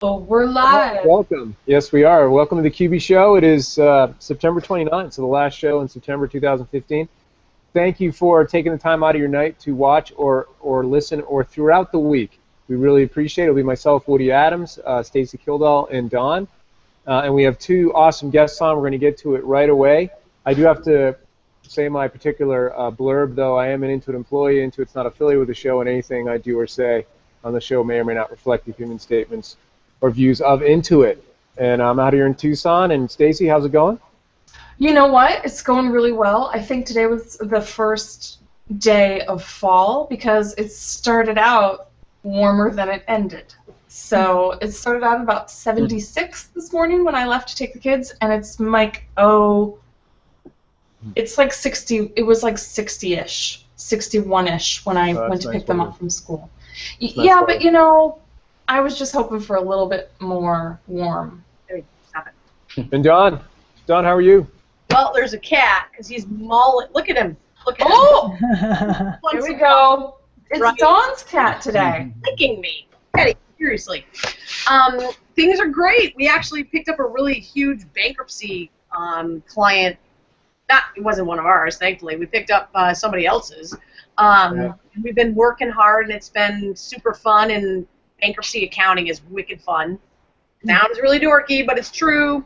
Oh, we're live. Welcome. Yes, we are. Welcome to the QB Show. It is September 29th, so the last show in September 2015. Thank you for taking the time out of your night to watch or listen or throughout the week. We really appreciate it. It'll be myself, Woody Adams, Stacy Kildall, and Don. And we have two awesome guests on. We're going to get to it right away. I do have to say my particular blurb, though. I am an Intuit employee. Intuit's not affiliated with the show, and anything I do or say on the show may or may not reflect the human statements or views of Intuit. And I'm out here in Tucson. And Stacy, how's it going? You know what? It's going really well. I think today was the first day of fall because it started out warmer than it ended. So it started out about 76 this morning when I left to take the kids, and it's like, it's like 60. It was like 60-ish, 61-ish when I went to pick them up from school. Yeah, but you know, I was just hoping for a little bit more warm. Stop it. And Don, how are you? Well, there's a cat because he's mauling. Look at him. Look at him. Here we go. It's right. Dawn's cat today. Licking me. Eddie, seriously. Things are great. We actually picked up a really huge bankruptcy client. It wasn't one of ours, thankfully. We picked up somebody else's. We've been working hard, and it's been super fun, and bankruptcy accounting is wicked fun. Sounds really dorky, but it's true.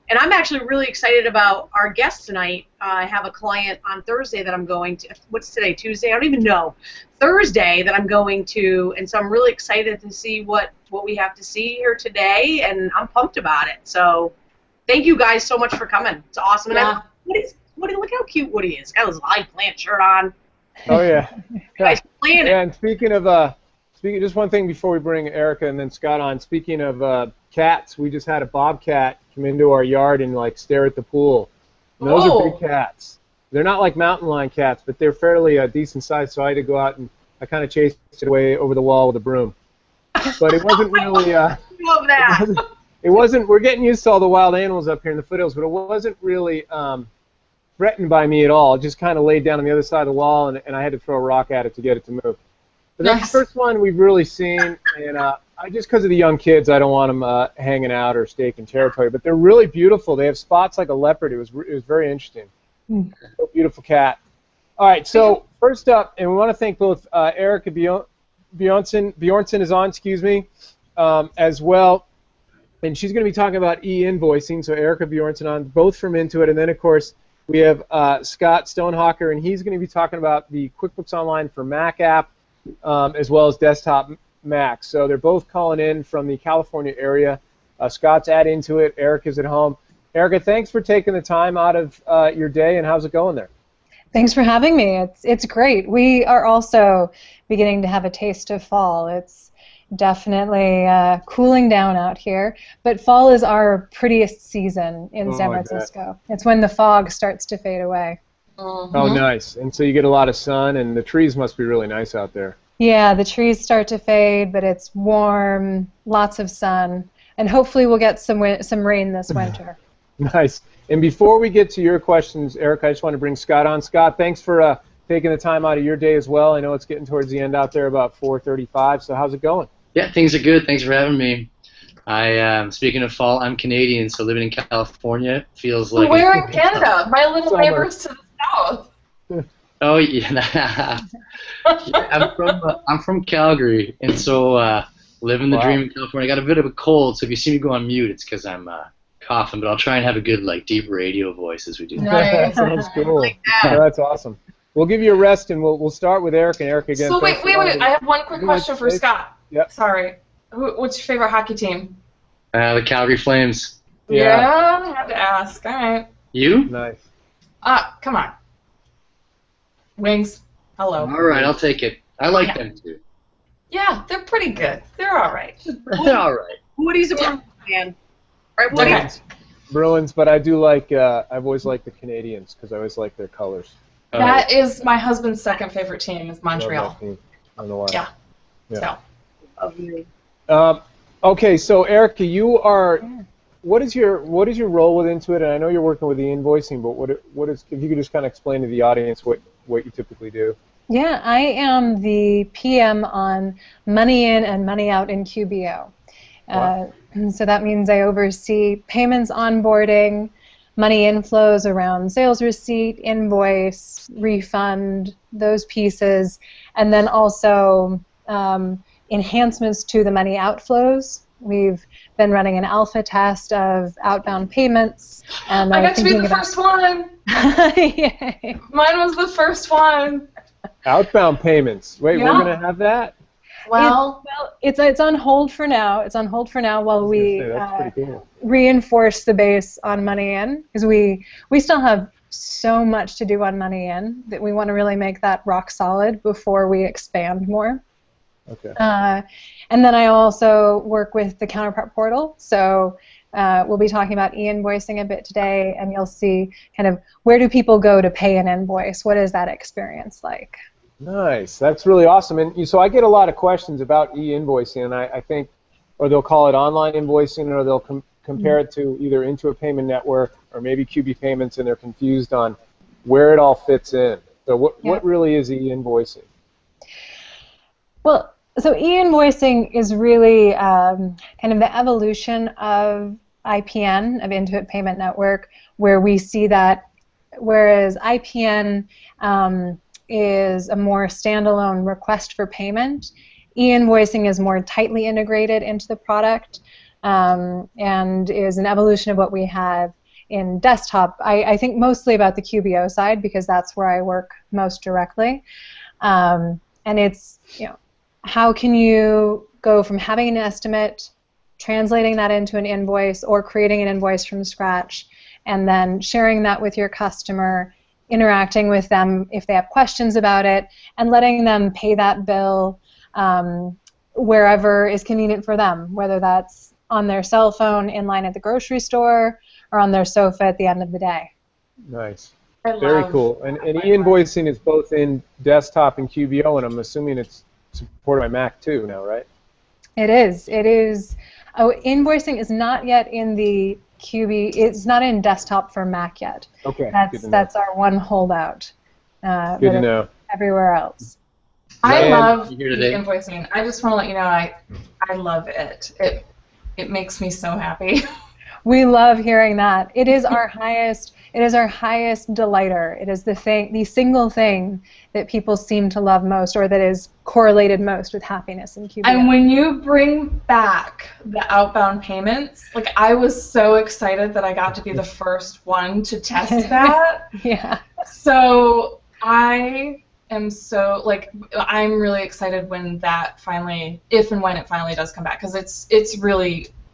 And I'm actually really excited about our guest tonight. I have a client on Thursday that I'm going to. What's today? Tuesday? I don't even know. Thursday that I'm going to, and so I'm really excited to see what we have to see here today, and I'm pumped about it. So thank you guys so much for coming. It's awesome. Yeah. And Woody, look how cute Woody is. Got his live plant shirt on. Oh yeah. Guys, playing it. And speaking of just one thing before we bring Erica and then Scott on. Speaking of cats, we just had a bobcat come into our yard and like stare at the pool. And those are big cats. They're not like mountain lion cats, but they're fairly decent size. So I had to go out and I kind of chased it away over the wall with a broom. But it wasn't really. Love that. It wasn't. We're getting used to all the wild animals up here in the foothills, but it wasn't really threatened by me at all. It just kind of laid down on the other side of the wall, and I had to throw a rock at it to get it to move. But that's the first one we've really seen, and just because of the young kids, I don't want them hanging out or staking territory. But they're really beautiful. They have spots like a leopard. It was very interesting. So beautiful cat. All right, so first up, and we want to thank both Erica Bjornsson is on, excuse me, as well, and she's going to be talking about eInvoicing. So Erica Bjornsson on, both from Intuit, and then of course we have Scott Stonehawker, and he's going to be talking about the QuickBooks Online for Mac app. As well as desktop Mac. So they're both calling in from the California area. Scott's at Intuit. Erica's at home. Erica, thanks for taking the time out of your day, and how's it going there? Thanks for having me. It's great. We are also beginning to have a taste of fall. It's definitely cooling down out here, but fall is our prettiest season in San Francisco. It's when the fog starts to fade away. Oh, nice. And so you get a lot of sun, and the trees must be really nice out there. Yeah, the trees start to fade, but it's warm, lots of sun, and hopefully we'll get some rain this winter. Nice. And before we get to your questions, Eric, I just want to bring Scott on. Scott, thanks for taking the time out of your day as well. I know it's getting towards the end out there, about 4:35, so how's it going? Yeah, things are good. Thanks for having me. Speaking of fall, I'm Canadian, so living in California feels like... Where in Canada? My little neighbors to the south. Oh yeah, I'm from Calgary, and so living the dream in California. I got a bit of a cold, so if you see me go on mute, it's because I'm coughing. But I'll try and have a good deep radio voice as we do. Nice. That sounds cool. Like that. Oh, that's awesome. We'll give you a rest, and we'll start with Eric and Eric again. So wait. I have one quick question for Scott. Yep. Sorry. What's your favorite hockey team? The Calgary Flames. Yeah, I had to ask. All right. You? Nice. Come on. Wings. Hello. All right, I'll take it. I like them too. Yeah, they're pretty good. They're all right. They're all right. Woody's a Bruins fan. Right, Woody? Bruins, but I do like. I've always liked the Canadians because I always like their colors. That is my husband's second favorite team. Is Montreal. I don't know why. Yeah. So. Okay, so Erica, you are. What is your role with Intuit? And I know you're working with the invoicing, but what is if you could just kind of explain to the audience what you typically do? Yeah, I am the PM on money in and money out in QBO. Wow. So that means I oversee payments onboarding, money inflows around sales receipt, invoice, refund, those pieces, and then also enhancements to the money outflows. We've been running an alpha test of outbound payments, and I got to be the first one. Yay. Mine was the first one. Outbound payments. Wait, Yeah. we're going to have that? Well, It's on hold for now. It's on hold for now while we That's pretty cool. reinforce the base on money in, because we still have so much to do on money in that we want to really make that rock solid before we expand more. Okay. And then I also work with the Counterpart portal, so we'll be talking about e-invoicing a bit today, and you'll see kind of where do people go to pay an invoice? What is that experience like? Nice. That's really awesome. And so I get a lot of questions about e-invoicing, and I think, or they'll call it online invoicing, or they'll compare it to either Intuit Payment Network or maybe QB Payments, and they're confused on where it all fits in. So what really is e-invoicing? Well, so e-invoicing is really kind of the evolution of IPN, of Intuit Payment Network, where we see that whereas IPN is a more standalone request for payment, e-invoicing is more tightly integrated into the product and is an evolution of what we have in desktop. I think mostly about the QBO side because that's where I work most directly. And it's, how can you go from having an estimate, translating that into an invoice, or creating an invoice from scratch, and then sharing that with your customer, interacting with them if they have questions about it, and letting them pay that bill wherever is convenient for them, whether that's on their cell phone in line at the grocery store or on their sofa at the end of the day. Nice. Very cool. And e-invoicing is both in desktop and QBO, and I'm assuming it's supported by Mac too now, right? It is. It is. Oh, invoicing is not yet in the QB. It's not in desktop for Mac yet. Okay. That's our one holdout. Good to know. Everywhere else. I love e-invoicing. I just want to let you know I love it. It makes me so happy. We love hearing that. It is our highest. It is our highest delighter. It is the single thing that people seem to love most, or that is correlated most with happiness in QBO. And when you bring back the outbound payments, like I was so excited that I got to be the first one to test that. Yeah. So I'm really excited when that finally, if and when it finally does come back, because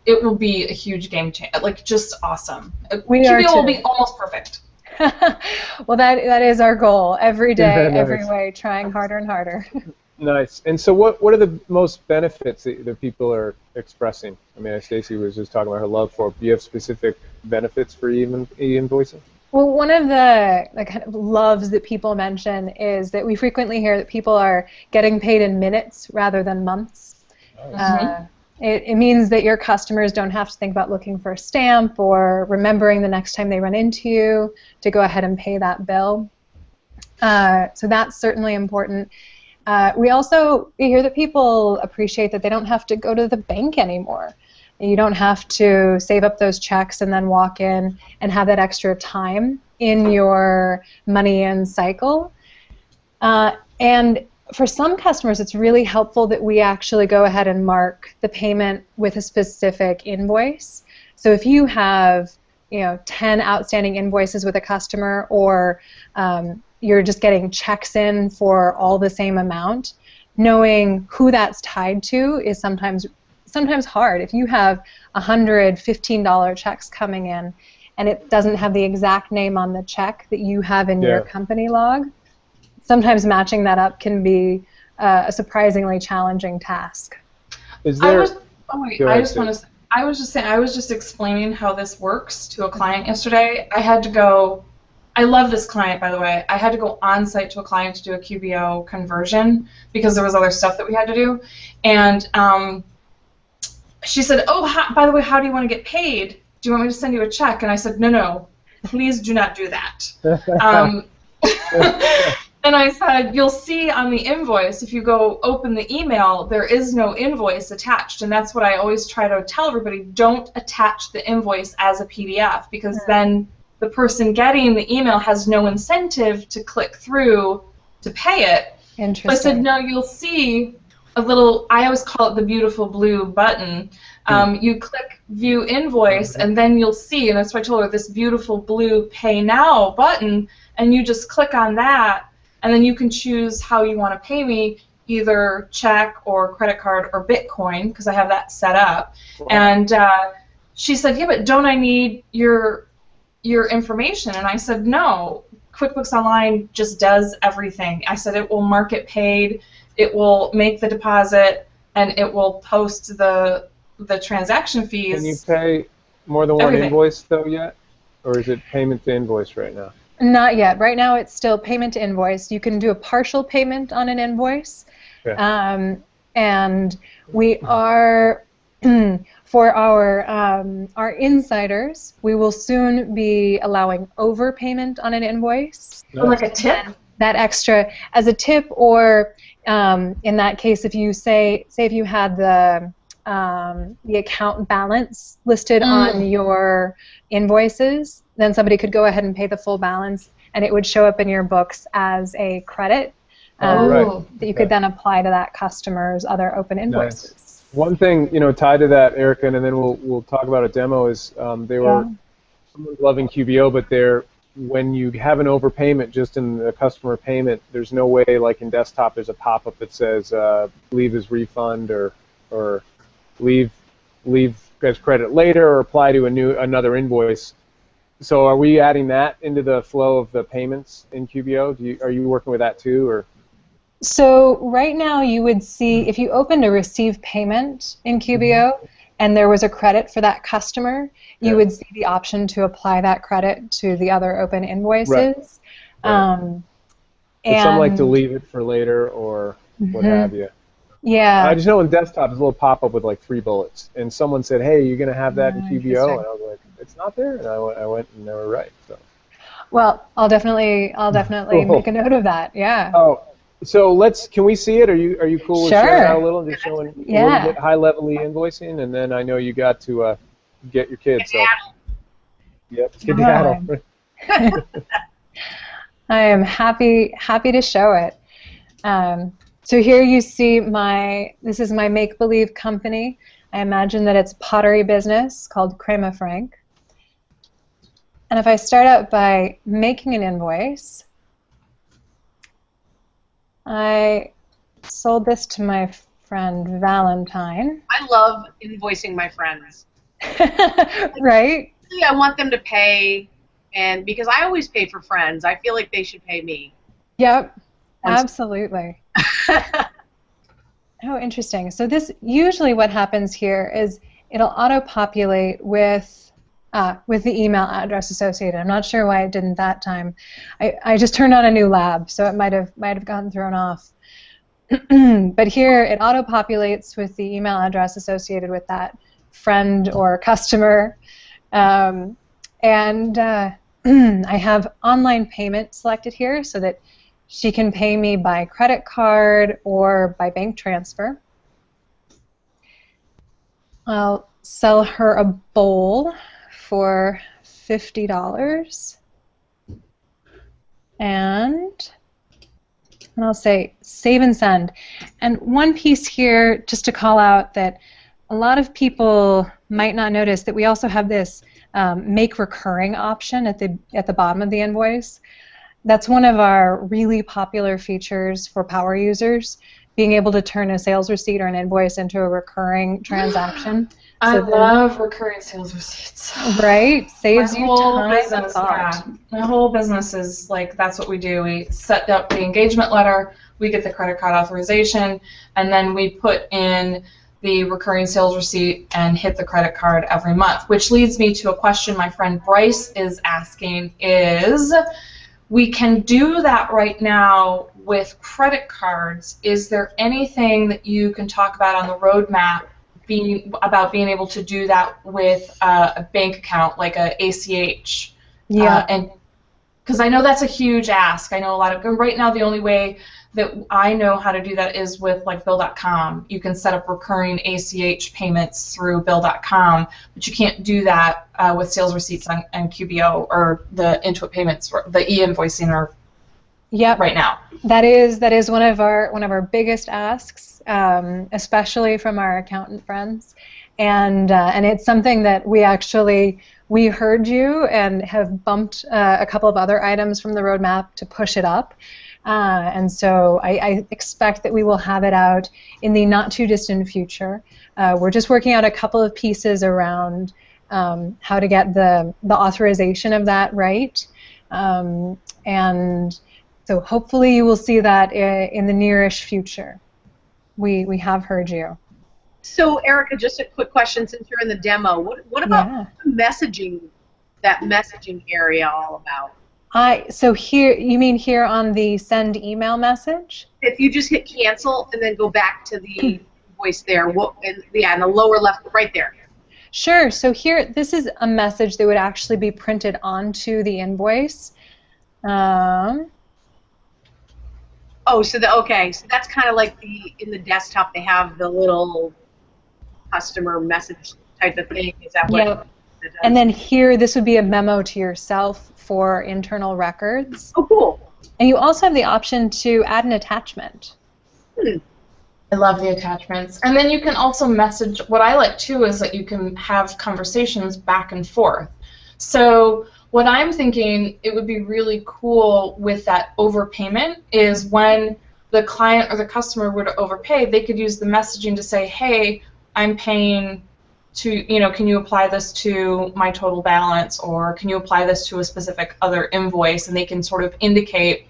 it will be a huge game changer, like just awesome. QBO will be almost perfect. Well, that is our goal every day, nice. Every way, trying harder and harder. Nice. And so what are the most benefits that people are expressing? I mean, Stacy was just talking about her love for it. Do you have specific benefits for e-invoicing? Well, one of the kind of loves that people mention is that we frequently hear that people are getting paid in minutes rather than months. Nice. It means that your customers don't have to think about looking for a stamp or remembering the next time they run into you to go ahead and pay that bill. So that's certainly important. We hear that people appreciate that they don't have to go to the bank anymore. You don't have to save up those checks and then walk in and have that extra time in your money in cycle. And for some customers, it's really helpful that we actually go ahead and mark the payment with a specific invoice. So if you have 10 outstanding invoices with a customer, or you're just getting checks in for all the same amount, knowing who that's tied to is sometimes hard. If you have $115 checks coming in and it doesn't have the exact name on the check that you have in your company log, sometimes matching that up can be a surprisingly challenging task. I was just explaining how this works to a client yesterday. I love this client, by the way. I had to go on site to a client to do a QBO conversion because there was other stuff that we had to do. And she said, by the way, how do you want to get paid? Do you want me to send you a check? And I said, no, please do not do that. And I said, you'll see on the invoice, if you go open the email, there is no invoice attached. And that's what I always try to tell everybody, don't attach the invoice as a PDF, because then the person getting the email has no incentive to click through to pay it. Interesting. So I said, no, you'll see a little, I always call it the beautiful blue button. You click View Invoice, and then you'll see, and that's why I told her, this beautiful blue Pay Now button, and you just click on that, and then you can choose how you want to pay me, either check or credit card or Bitcoin, because I have that set up. Wow. And she said, yeah, but don't I need your information? And I said, no. QuickBooks Online just does everything. I said it will mark it paid, it will make the deposit, and it will post the transaction fees. Can you pay more than one invoice though yet? Or is it payment to invoice right now? Not yet. Right now it's still payment to invoice. You can do a partial payment on an invoice. Okay. And we are, for our insiders, we will soon be allowing overpayment on an invoice. Nice. Like a tip? That extra as a tip, or in that case, if you say if you had the account balance listed on your invoices, then somebody could go ahead and pay the full balance, and it would show up in your books as a credit that you could then apply to that customer's other open invoices. Nice. One thing, tied to that, Erica, and then we'll talk about a demo, is someone's loving QBO, but when you have an overpayment just in the customer payment, there's no way, like in desktop, there's a pop-up that says leave as refund or leave as credit later or apply to another invoice. So are we adding that into the flow of the payments in QBO? Are you working with that too, or? So right now you would see, if you opened a receive payment in QBO and there was a credit for that customer, you would see the option to apply that credit to the other open invoices. Right. But some like to leave it for later or what have you. Yeah. I just know in desktop there's a little pop-up with like 3 bullets, and someone said, "Hey, you're gonna have that in QBO," and I was like, "It's not there," and I went and they were right. So. Well, I'll definitely make a note of that. Yeah. Oh, so can we see it? Are you cool with sharing out a little and just showing a little bit high-level invoicing, and then I know you got to get your kids. So. Yep, skedaddle. I am happy to show it. So here you see this is my make-believe company. I imagine that it's pottery business called Crema Frank. And if I start out by making an invoice, I sold this to my friend Valentine. I love invoicing my friends. Right? I want them to pay, and because I always pay for friends, I feel like they should pay me. Yep, absolutely. Oh, interesting. So this usually what happens here is it'll auto-populate with the email address associated. I'm not sure why it didn't that time. I just turned on a new lab, so it might have gotten thrown off. But here it auto-populates with the email address associated with that friend or customer, and I have online payment selected here so that she can pay me by credit card or by bank transfer. I'll sell her a bowl for $50, and I'll say save and send. And one piece here, just to call out, that a lot of people might not notice, that we also have this make recurring option at the bottom of the invoice. That's one of our really popular features for power users, being able to turn a sales receipt or an invoice into a recurring transaction. I love recurring sales receipts. Right? Saves you time and thought. Yeah. My whole business is like, that's what we do. We set up the engagement letter, we get the credit card authorization, and then we put in the recurring sales receipt and hit the credit card every month, which leads me to a question my friend Bryce is asking is, we can do that right now with credit cards. Is there anything that you can talk about on the roadmap about being able to do that with a bank account, like a ACH? Yeah. And because I know that's a huge ask. I know a lot of, right now the only way that I know how to do that is with like Bill.com. You can set up recurring ACH payments through Bill.com, but you can't do that with sales receipts and QBO or the Intuit payments, or the e-invoicing, or right now. That is one of our biggest asks, especially from our accountant friends, and it's something that we heard you and have bumped a couple of other items from the roadmap to push it up. And so I expect that we will have it out in the not too distant future. We're just working out a couple of pieces around how to get the authorization of that right. And so hopefully you will see that in the nearish future. We have heard you. So Erica, just a quick question since you're in the demo. What about messaging, that messaging area all about? So here, you mean here on the send email message? If you just hit cancel and then go back to the voice there, in the lower left, right there. Sure. So here, this is a message that would actually be printed onto the invoice. Oh, so so that's kind of like in the desktop they have the little customer message type of thing. Is that what? Yep. And then here, this would be a memo to yourself for internal records. Oh, cool. And you also have the option to add an attachment. I love the attachments. And then you can also message, what I like too is that you can have conversations back and forth. So what I'm thinking it would be really cool with that overpayment is when the client or the customer were to overpay, they could use the messaging to say, hey, I'm paying to, can you apply this to my total balance, or can you apply this to a specific other invoice? And they can sort of indicate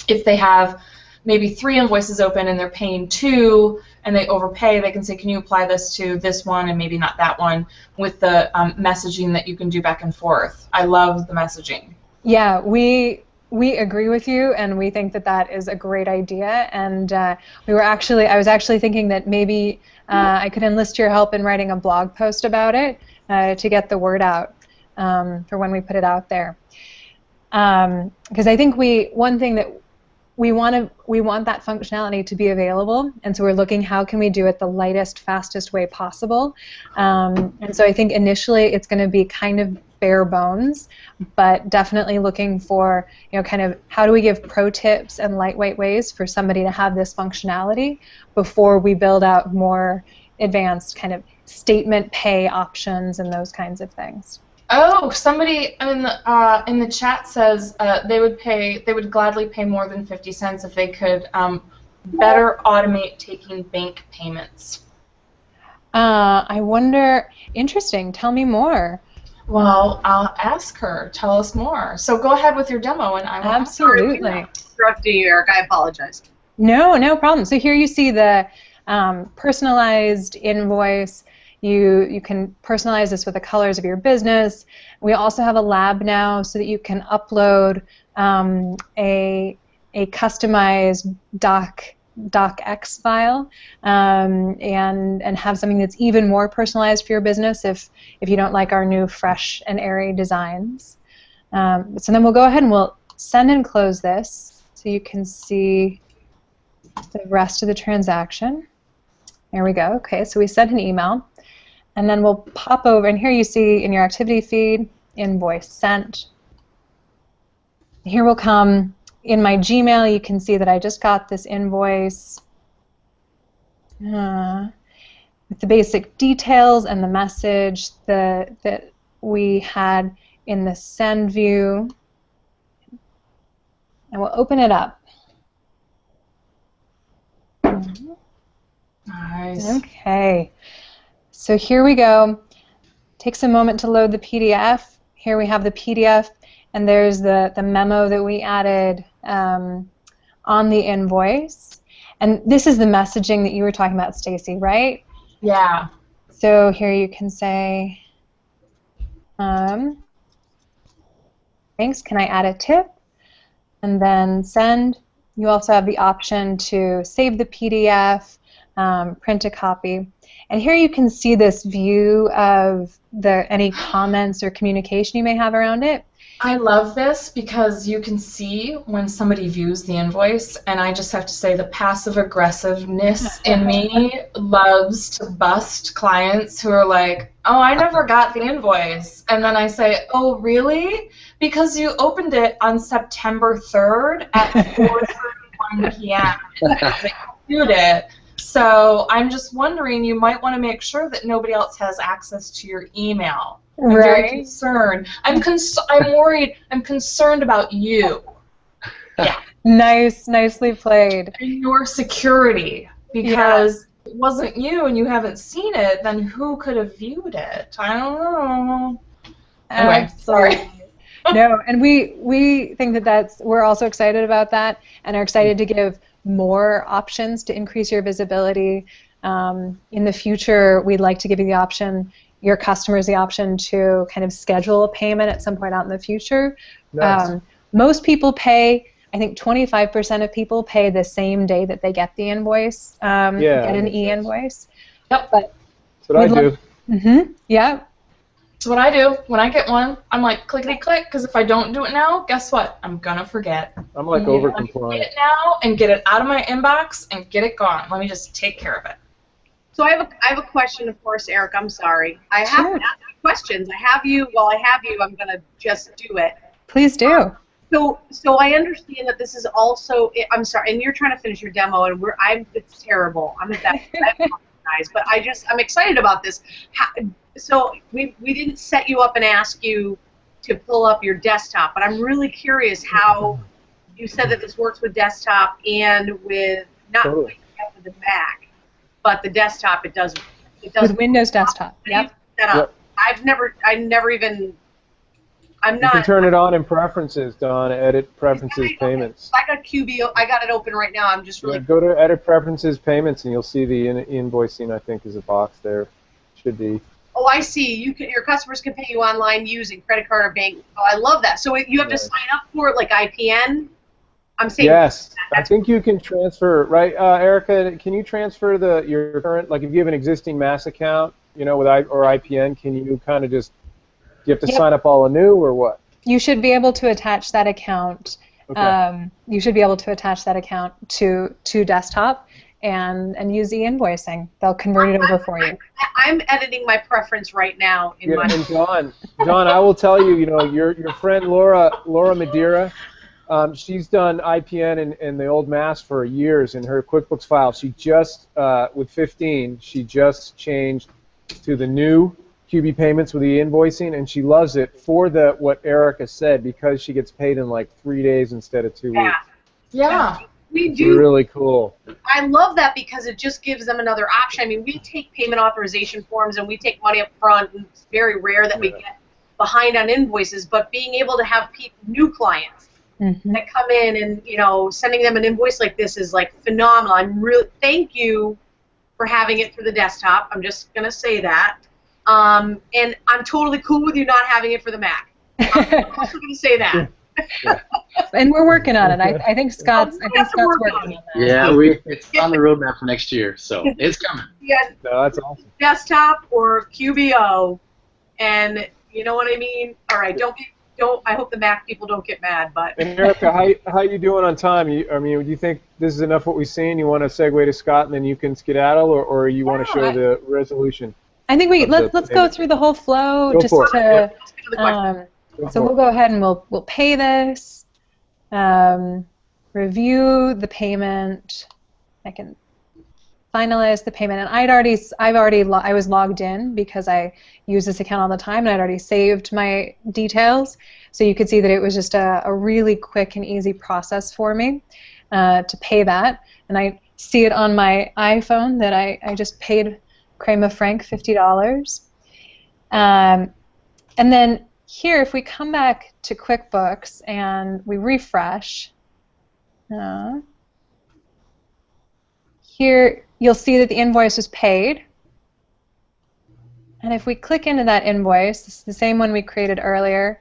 if they have maybe 3 invoices open and they're paying 2 and they overpay, they can say, can you apply this to this one and maybe not that one, with the messaging that you can do back and forth. I love the messaging. Yeah, we agree with you, and we think that is a great idea. And I was actually thinking that maybe I could enlist your help in writing a blog post about it to get the word out for when we put it out there. Because I think one thing that we want that functionality to be available, and so we're looking how can we do it the lightest, fastest way possible. And so I think initially it's going to be kind of bare bones, but definitely looking for kind of how do we give pro tips and lightweight ways for somebody to have this functionality before we build out more advanced kind of statement pay options and those kinds of things. Oh, somebody in the chat says they would gladly pay more than 50 cents if they could better automate taking bank payments. I wonder, interesting, tell me more. Well, I'll ask her. Tell us more. So go ahead with your demo, and I will. Absolutely. Interrupting you, Eric. I apologize. No problem. So here you see the personalized invoice. You can personalize this with the colors of your business. We also have a lab now so that you can upload a customized docx file and have something that's even more personalized for your business if you don't like our new fresh and airy designs. So then we'll go ahead and we'll send and close this so you can see the rest of the transaction. There we go. Okay, so we sent an email. And then we'll pop over, and here you see in your activity feed, invoice sent. Here will come, in my Gmail, you can see that I just got this invoice with the basic details and the message that we had in the send view. And we'll open it up. Nice. Okay. So here we go. Takes a moment to load the PDF. Here we have the PDF, and there's the memo that we added on the invoice. And this is the messaging that you were talking about, Stacy, right? Yeah. So here you can say, thanks, can I add a tip? And then send. You also have the option to save the PDF, print a copy. And here you can see this view of any comments or communication you may have around it. I love this because you can see when somebody views the invoice, and I just have to say the passive aggressiveness in me loves to bust clients who are like, oh, I never got the invoice. And then I say, oh, really? Because you opened it on September 3rd at 4:31 p.m. because they viewed it. So I'm just wondering, you might want to make sure that nobody else has access to your email. I'm very concerned. I'm worried. I'm concerned about you. Yeah. Nicely played. And your security, because if it wasn't you and you haven't seen it, then who could have viewed it? I don't know. Anyway, sorry. No, and we think we're also excited about that, and are excited to give more options to increase your visibility. In the future, we'd like to give you your customers the option to kind of schedule a payment at some point out in the future. Nice. Most people pay, I think 25% of people pay the same day that they get the invoice, get an e-invoice. Yep. But that's what I do. Mm-hmm. Yeah. That's what I do. When I get one, I'm like, clickety-click, because if I don't do it now, guess what? I'm going to forget. I'm like over-compliant. Get it now and get it out of my inbox and get it gone. Let me just take care of it. So I have a question, of course, Eric. I'm sorry. I have to ask you questions. While I have you, I'm going to just do it. Please do. So I understand that this is also. I'm sorry, and you're trying to finish your demo, and it's terrible. I'm at that. I apologize, but I'm excited about this. So we didn't set you up and ask you to pull up your desktop, but I'm really curious how you said that this works with desktop and with with the Mac. But the desktop, it does. With Windows desktop. Yep. Set up. I'm You not. can turn it on in preferences, Don. Edit preferences payments. I got QBO. I got it open right now. I'm just really. Go to edit preferences payments, and you'll see the invoicing. I think is a box there. Should be. Oh, I see. Your customers can pay you online using credit card or bank. Oh, I love that. So you have to sign up for it like IPN. I'm saying. Yes, I think you can transfer. Right, Erica? Can you transfer your current, like if you have an existing Mass account, with or IPN? Can you kind of just? Do you have to sign up all anew or what? You should be able to attach that account. Okay. You should be able to attach that account to desktop and use e-invoicing. They'll convert it over for you. I'm editing my preference right now in my. And John, I will tell you, your friend Laura Madeira. She's done IPN and the old Mass for years in her QuickBooks file. She just, with 15, she just changed to the new QB payments with the invoicing, and she loves it for what Erica said, because she gets paid in like 3 days instead of 2 weeks. Yeah. We do. Really cool. I love that because it just gives them another option. I mean, we take payment authorization forms and we take money up front, and it's very rare that we get behind on invoices, but being able to have new clients that come in and, sending them an invoice like this is like phenomenal. Thank you for having it through the desktop. I'm just going to say that. And I'm totally cool with you not having it for the Mac. I'm also going to say that. And we're working on it. I think Scott's working on that. Yeah, it's on the roadmap for next year, so it's coming. Yeah, no, that's awesome. Desktop or QBO, and you know what I mean. All right, don't. I hope the Mac people don't get mad, but. And Erica, how you doing on time? Do you think this is enough what we've seen? You want to segue to Scott and then you can skedaddle, or you want to show the resolution? I think let's go through the whole flow So we'll go ahead and we'll pay this, review the payment. I can finalize the payment, and I was logged in because I use this account all the time, and I'd already saved my details, so you could see that it was just a really quick and easy process for me to pay that, and I see it on my iPhone that I just paid Crema Frank $50, and then here, if we come back to QuickBooks and we refresh, here you'll see that the invoice was paid. And if we click into that invoice, this is the same one we created earlier.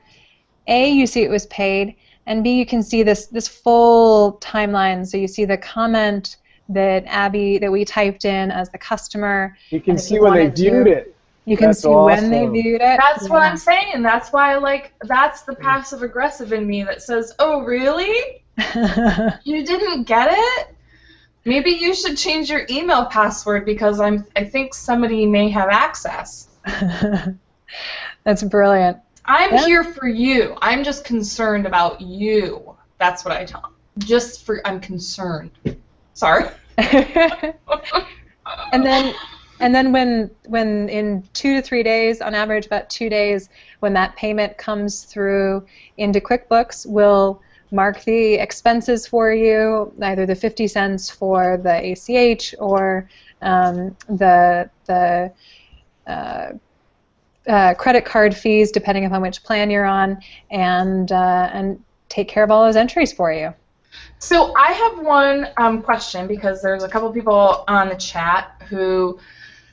A, you see it was paid, and B, you can see this full timeline. So you see the comment that we typed in as the customer. You can see when they viewed it. You can see when they viewed it. That's what I'm saying. That's why, that's the passive aggressive in me that says, "Oh, really? You didn't get it? Maybe you should change your email password because I think somebody may have access." That's brilliant. I'm here for you. I'm just concerned about you. That's what I tell them. I'm concerned. Sorry. And then when in 2 to 3 days, on average about 2 days, when that payment comes through into QuickBooks, we'll mark the expenses for you, either the 50 cents for the ACH or the credit card fees, depending upon which plan you're on, and take care of all those entries for you. So I have one question, because there's a couple people on the chat who.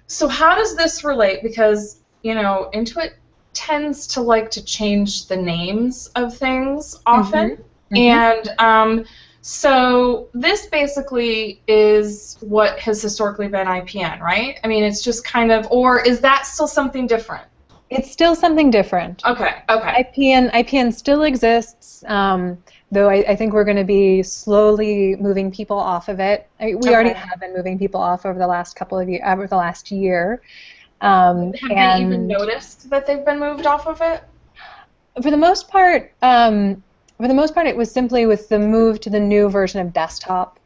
So how does this relate? Because Intuit tends to like to change the names of things often, and so this basically is what has historically been IPN, right? I mean, it's just kind of, or is that still something different? It's still something different. Okay. IPN still exists, though I think we're going to be slowly moving people off of it. We already have been moving people off over the last couple of years, over the last year. Have they even noticed that they've been moved off of it? For the most part, it was simply with the move to the new version of desktop,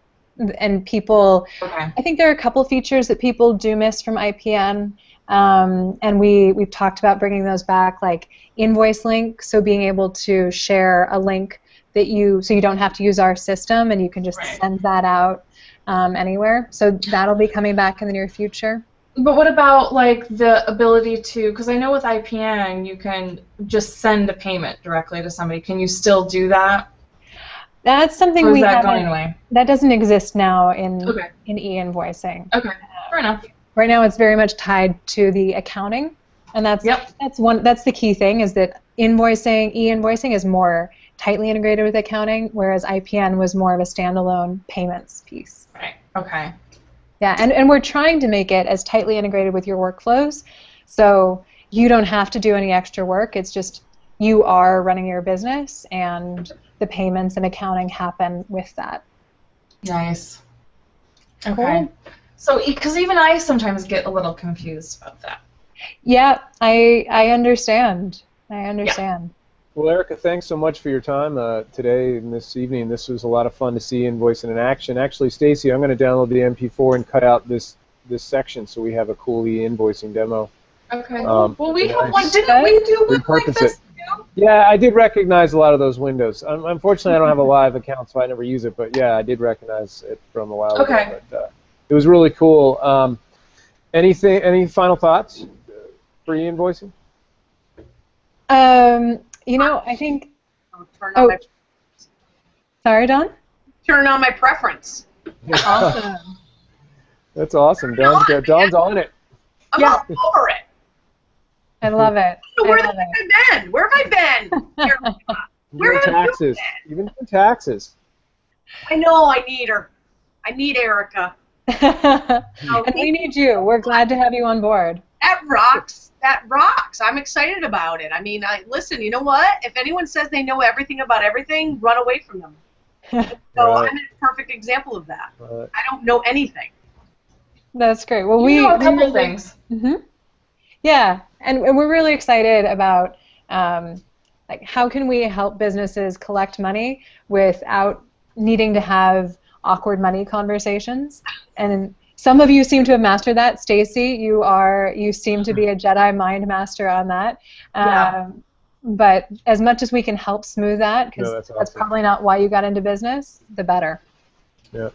and people. Okay. I think there are a couple features that people do miss from IPN. And we've talked about bringing those back, like invoice link, so being able to share a link so you don't have to use our system and you can just send that out anywhere. So that'll be coming back in the near future. But what about the ability to, because I know with IPN you can just send a payment directly to somebody. Can you still do that? That's something or is that going away? That doesn't exist now in eInvoicing. Okay, fair enough. Right now, it's very much tied to the accounting, and that's the key thing, is that eInvoicing is more tightly integrated with accounting, whereas IPN was more of a standalone payments piece. Right. Okay. Yeah, and we're trying to make it as tightly integrated with your workflows, so you don't have to do any extra work. It's just you are running your business, and the payments and accounting happen with that. Nice. Okay. Cool. So, because even I sometimes get a little confused about that. Yeah, I understand. Yeah. Well, Erica, thanks so much for your time today and this evening. This was a lot of fun to see invoicing in action. Actually, Stacy, I'm going to download the MP4 and cut out this section so we have a cool e-invoicing demo. Okay. Well, we have one. Didn't we do one like this too? Yeah, I did recognize a lot of those windows. Unfortunately, I don't have a live account, so I never use it. But yeah, I did recognize it from a while ago. But, it was really cool. Any final thoughts for e-invoicing? I think. Sorry, Don? Turn on my preference. Awesome. That's awesome. Don's on it. I'm all over it. I love it. Where have I been? Where have I been? Where have taxes? Even for taxes. I know. I need her. I need Erica. And we need you. We're glad to have you on board. That rocks. That rocks. I'm excited about it. I mean, listen, you know what? If anyone says they know everything about everything, run away from them. So I'm a perfect example of that. I don't know anything. That's great. Well, we know a couple of things. Yeah, and we're really excited about how can we help businesses collect money without needing to have awkward money conversations. And some of you seem to have mastered that. Stacy, you seem to be a Jedi mind master on that. But as much as we can help smooth that, because that's probably not why you got into business, the better. Yeah.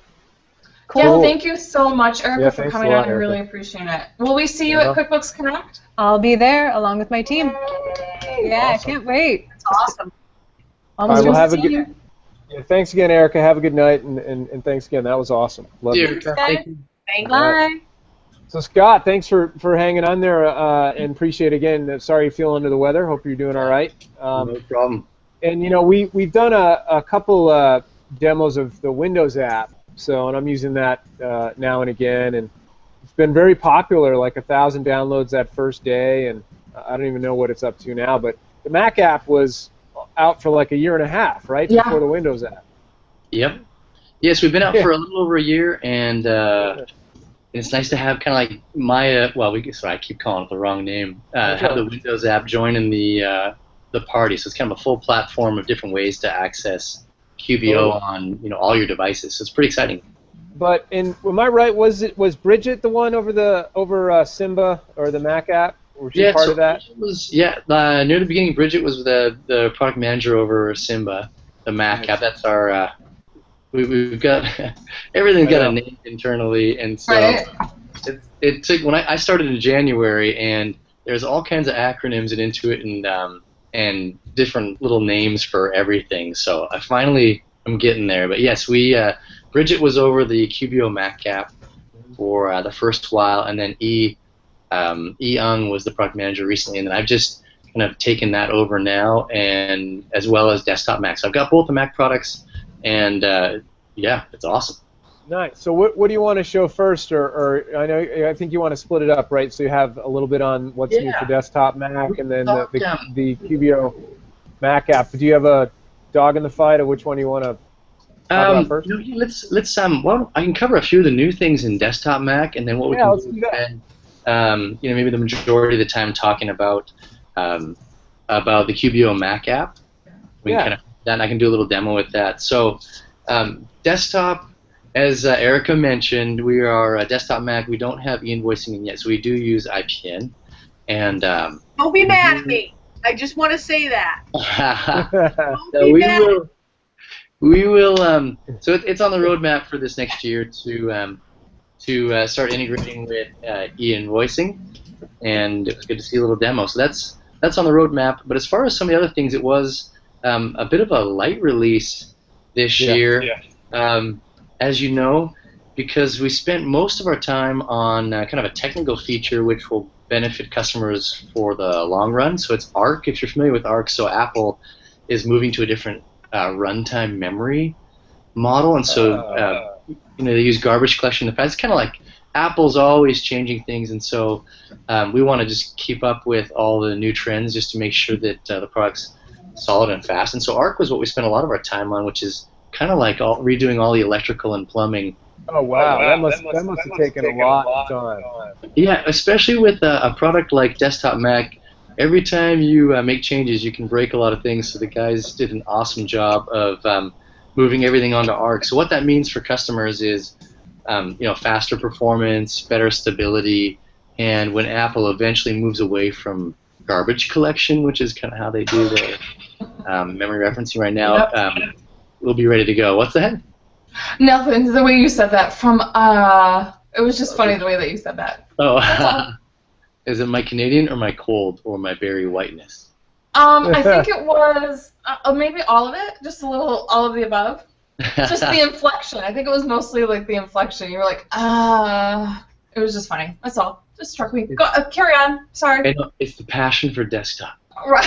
Cool. Yeah, thank you so much, Erica, for coming on. I really appreciate it. Will we see you at QuickBooks Connect? I'll be there along with my team. Yay. Yeah, I can't wait. That's awesome. Almost have a good. Yeah, thanks again, Erica. Have a good night, and thanks again. That was awesome. Love you. Thank you. Bye. So Scott, thanks for hanging on there, and appreciate it again. Sorry you feel under the weather. Hope you're doing all right. No problem. And we've done a couple demos of the Windows app, So, and I'm using that now and again, and it's been very popular, like 1,000 downloads that first day, and I don't even know what it's up to now, but the Mac app was out for like a year and a half, right, before the Windows app. Yep. Yes, we've been out for a little over a year, and it's nice to have kind of like my, sorry, I keep calling it the wrong name, have the Windows app join in the party. So it's kind of a full platform of different ways to access QBO on all your devices. So it's pretty exciting. But am I right? Was Bridget the one over Simba or the Mac app? Was she part of that? Near the beginning, Bridget was the product manager over Simba, the Mac app. That's our we've got everything's got a name internally, and so it took when I started in January, and there's all kinds of acronyms in Intuit and different little names for everything. So I finally am getting there. But yes, Bridget was over the QBO Mac app for the first while, and then Ung was the product manager recently, and then I've just kind of taken that over now, and as well as Desktop Mac. So I've got both the Mac products, and it's awesome. Nice. So what do you want to show first, or I think you want to split it up, right? So you have a little bit on what's new for Desktop Mac, and then the QBO Mac app. Do you have a dog in the fight, or which one do you want to talk about first? Let's I can cover a few of the new things in Desktop Mac, and then what we can do then, maybe the majority of the time talking about the QBO Mac app. We can kind of then I can do a little demo with that. So desktop, as Erica mentioned, we are Desktop Mac. We don't have eInvoicing in yet, so we do use IPN. And don't be mad at me. I just want to say that. We will. So it's on the roadmap for this next year to start integrating with eInvoicing, and it was good to see a little demo. So that's on the roadmap. But as far as some of the other things, it was a bit of a light release this year. As you know, because we spent most of our time on kind of a technical feature which will benefit customers for the long run. So it's Arc, if you're familiar with Arc. So Apple is moving to a different runtime memory model, and so they use garbage collection in the past. It's kind of like Apple's always changing things, and so we want to just keep up with all the new trends just to make sure that the product's solid and fast. And so Arc was what we spent a lot of our time on, which is kind of like redoing all the electrical and plumbing. Oh wow, that must have taken a lot of time. Yeah, especially with a product like Desktop Mac. Every time you make changes, you can break a lot of things. So the guys did an awesome job of moving everything onto Arc. So what that means for customers is, faster performance, better stability, and when Apple eventually moves away from garbage collection, which is kind of how they do their memory referencing right now, we'll be ready to go. What's that? Nothing. The way you said that it was just funny the way that you said that. Oh, is it my Canadian or my cold or my berry whiteness? I think it was maybe all of it, just a little, all of the above. Just the inflection. I think it was mostly like the inflection. You were like, it was just funny. That's all. Just struck me. Go, carry on. Sorry. It's the passion for desktop. Right.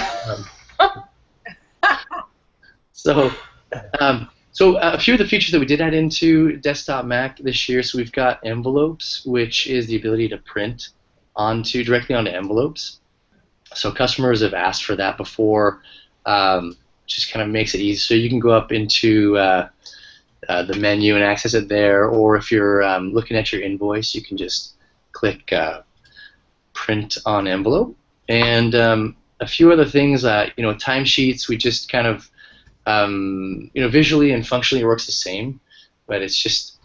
So a few of the features that we did add into Desktop Mac this year. So we've got envelopes, which is the ability to print directly onto envelopes. So customers have asked for that before. Just kind of makes it easy. So you can go up into the menu and access it there, or if you're looking at your invoice, you can just click print on envelope. And a few other things, timesheets, we just kind of visually and functionally it works the same, but it's just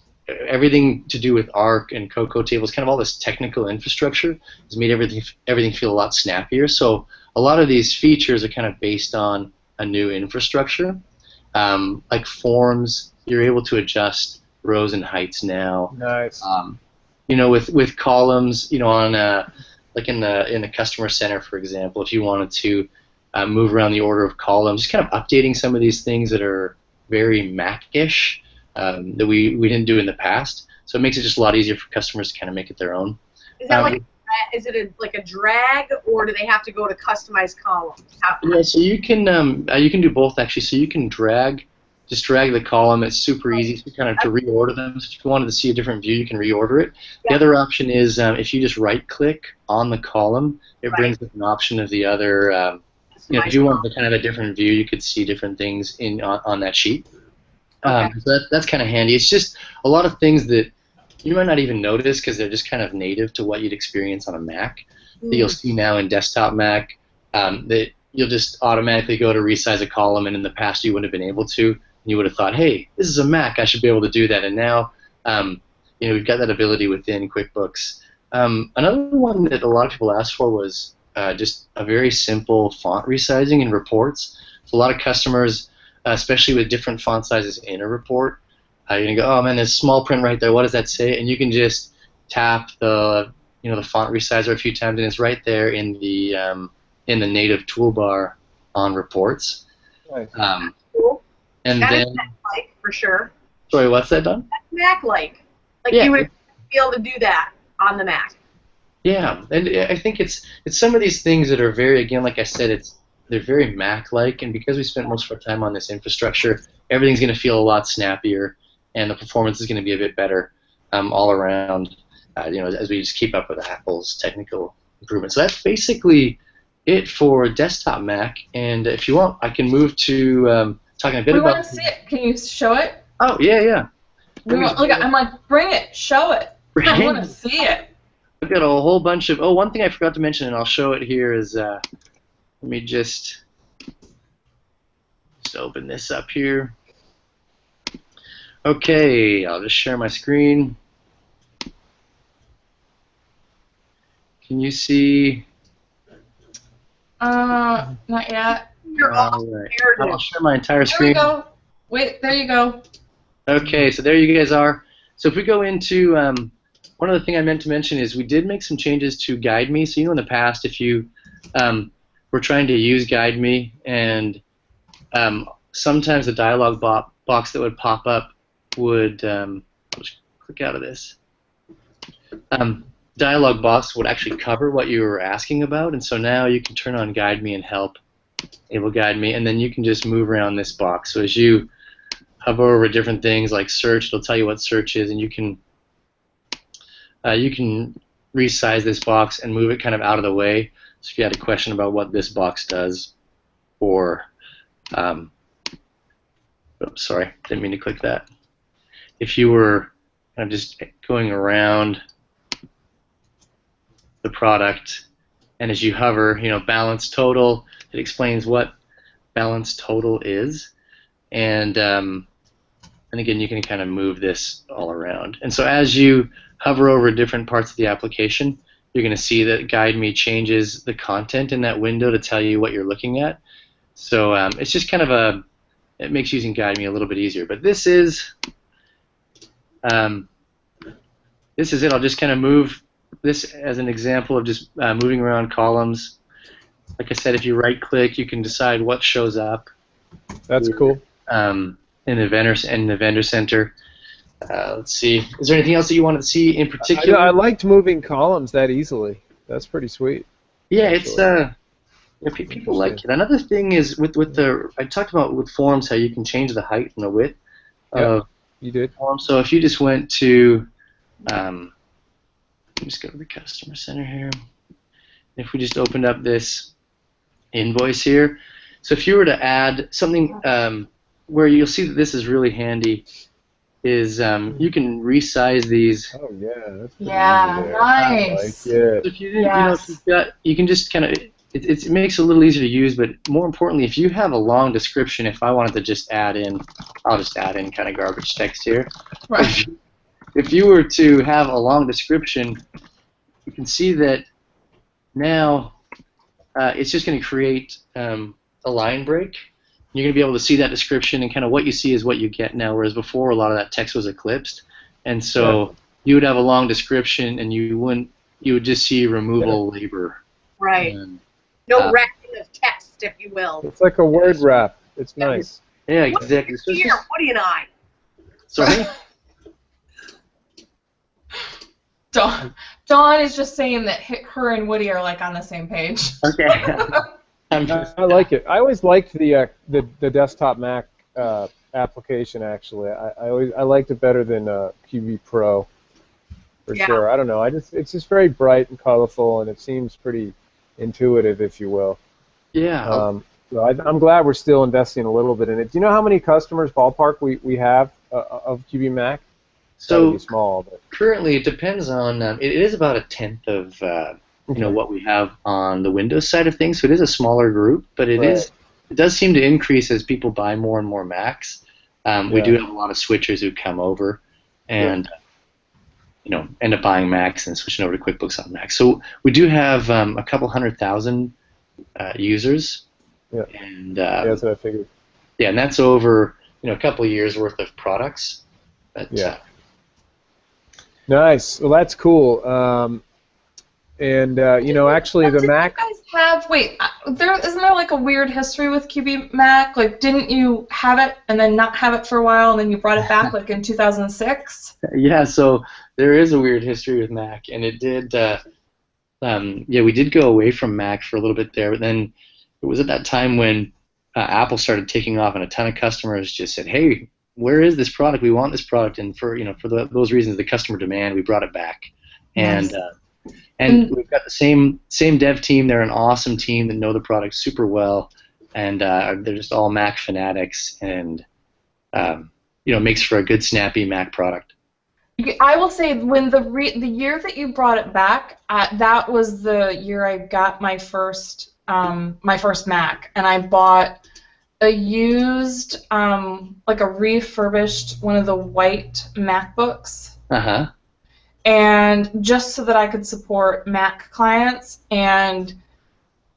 everything to do with Arc and Cocoa tables, kind of all this technical infrastructure has made everything feel a lot snappier. So a lot of these features are kind of based on a new infrastructure. Like forms, you're able to adjust rows and heights now. Nice. With columns, on like in the customer center, for example, if you wanted to move around the order of columns, just kind of updating some of these things that are very Mac-ish that we didn't do in the past. So it makes it just a lot easier for customers to kind of make it their own. Is that is it like a drag, or do they have to go to customized columns? Yeah, so you can do both actually. So you can drag just drag the column. It's super easy to kind of to reorder them. So if you wanted to see a different view, you can reorder it. The other option is if you just right-click on the column, it brings up an option of the other. If you want kind of a different view, you could see different things on that sheet. So that's kind of handy. It's just a lot of things that you might not even notice because they're just kind of native to what you'd experience on a Mac that you'll see now in desktop Mac. That you'll just automatically go to resize a column, and in the past you wouldn't have been able to. You would have thought, hey, this is a Mac, I should be able to do that. And now, we've got that ability within QuickBooks. Another one that a lot of people asked for was just a very simple font resizing in reports. So a lot of customers, especially with different font sizes in a report, you're gonna go, oh man, there's small print right there. What does that say? And you can just tap the font resizer a few times, and it's right there in the native toolbar on reports. Nice. Cool. And that then, is Mac-like for sure. Sorry, what's that, Don? That's Mac-like. Like Yeah. you would be able to do that on the Mac. Yeah, and I think it's some of these things that are very, again, like I said, they're very Mac-like, and because we spent most of our time on this infrastructure, everything's going to feel a lot snappier, and the performance is going to be a bit better all around. As we just keep up with Apple's technical improvements. So that's basically it for desktop Mac. And if you want, I can move to talking a bit about. We want to see it. Can you show it? Oh yeah. Look, I'm like, bring it, show it. I want to see it. I've got a whole bunch of. Oh, one thing I forgot to mention, and I'll show it here is. Let me just open this up here. Okay, I'll just share my screen. Can you see? Not yet. You're all Right. prepared. I'll share my entire There we screen. go. Wait, there you go. Okay, so there you guys are. So if we go into one other thing I meant to mention is we did make some changes to Guide Me. So in the past, if you were trying to use Guide Me, and sometimes the dialog box that would pop up would I'll just click out of this. Dialog box would actually cover what you were asking about, and so now you can turn on Guide Me and Help, Able Guide Me, and then you can just move around this box. So as you hover over different things like search, it'll tell you what search is, and you can resize this box and move it kind of out of the way. So if you had a question about what this box does, or oops, sorry, didn't mean to click that. If you were kind of just going around the product, and as you hover, balance total, it explains what balance total is, and again, you can kind of move this all around. And so as you hover over different parts of the application, you're going to see that Guide Me changes the content in that window to tell you what you're looking at. So it's just kind of it makes using Guide Me a little bit easier. But this is it. I'll just kind of move this as an example of just moving around columns. Like I said, if you right-click, you can decide what shows up. That's cool. In the vendor center. Let's see. Is there anything else that you wanted to see in particular? I liked moving columns that easily. That's pretty sweet. Yeah, it's people like it. Another thing is with the I talked about with forms how you can change the height and the width of you did. forms. So if you just went to just go to the customer center here. If we just opened up this invoice here, so if you were to add something where you'll see that this is really handy is you can resize these. Oh yeah, that's pretty Yeah, easy there. nice. I like it. If you didn't, if you've got, you can just kind of it makes it a little easier to use, but more importantly, if you have a long description, if I wanted to just add in, I'll just add in kind of garbage text here. Right. If you were to have a long description, you can see that now it's just going to create a line break. You're going to be able to see that description, and kind of what you see is what you get now, whereas before a lot of that text was eclipsed. And so you would have a long description, and you would just see removal labor. Right. No wrapping of text, if you will. It's like a word wrap. It's nice. Yeah, exactly. So Here, Woody and I. sorry? Dawn is just saying that her and Woody are like on the same page. Okay. I like it. I always liked the desktop Mac application actually. I liked it better than QB Pro for sure. I don't know. It's just very bright and colorful, and it seems pretty intuitive, if you will. Yeah. So I'm glad we're still investing a little bit in it. Do you know how many customers ballpark we have of QB Mac? So be small, but currently it depends on. It is about a tenth of what we have on the Windows side of things. So it is a smaller group, but it does seem to increase as people buy more and more Macs. We do have a lot of switchers who come over and end up buying Macs and switching over to QuickBooks on Mac. So we do have a couple 100,000 users. Yeah. And that's what I figured. Yeah, and that's over a couple of years worth of products. But, nice. Well, that's cool. Actually, the Mac. You guys have isn't there like a weird history with QB Mac? Like, didn't you have it and then not have it for a while, and then you brought it back like in 2006? Yeah. So there is a weird history with Mac, and it did. We did go away from Mac for a little bit there, but then it was at that time when Apple started taking off, and a ton of customers just said, "Hey, where is this product? We want this product." And for those reasons, the customer demand, we brought it back. Nice. And we've got the same dev team. They're an awesome team that know the product super well, and they're just all Mac fanatics, and makes for a good, snappy Mac product. I will say when the year that you brought it back, that was the year I got my first Mac, and I bought a used, like a refurbished one of the white MacBooks. And just so that I could support Mac clients, and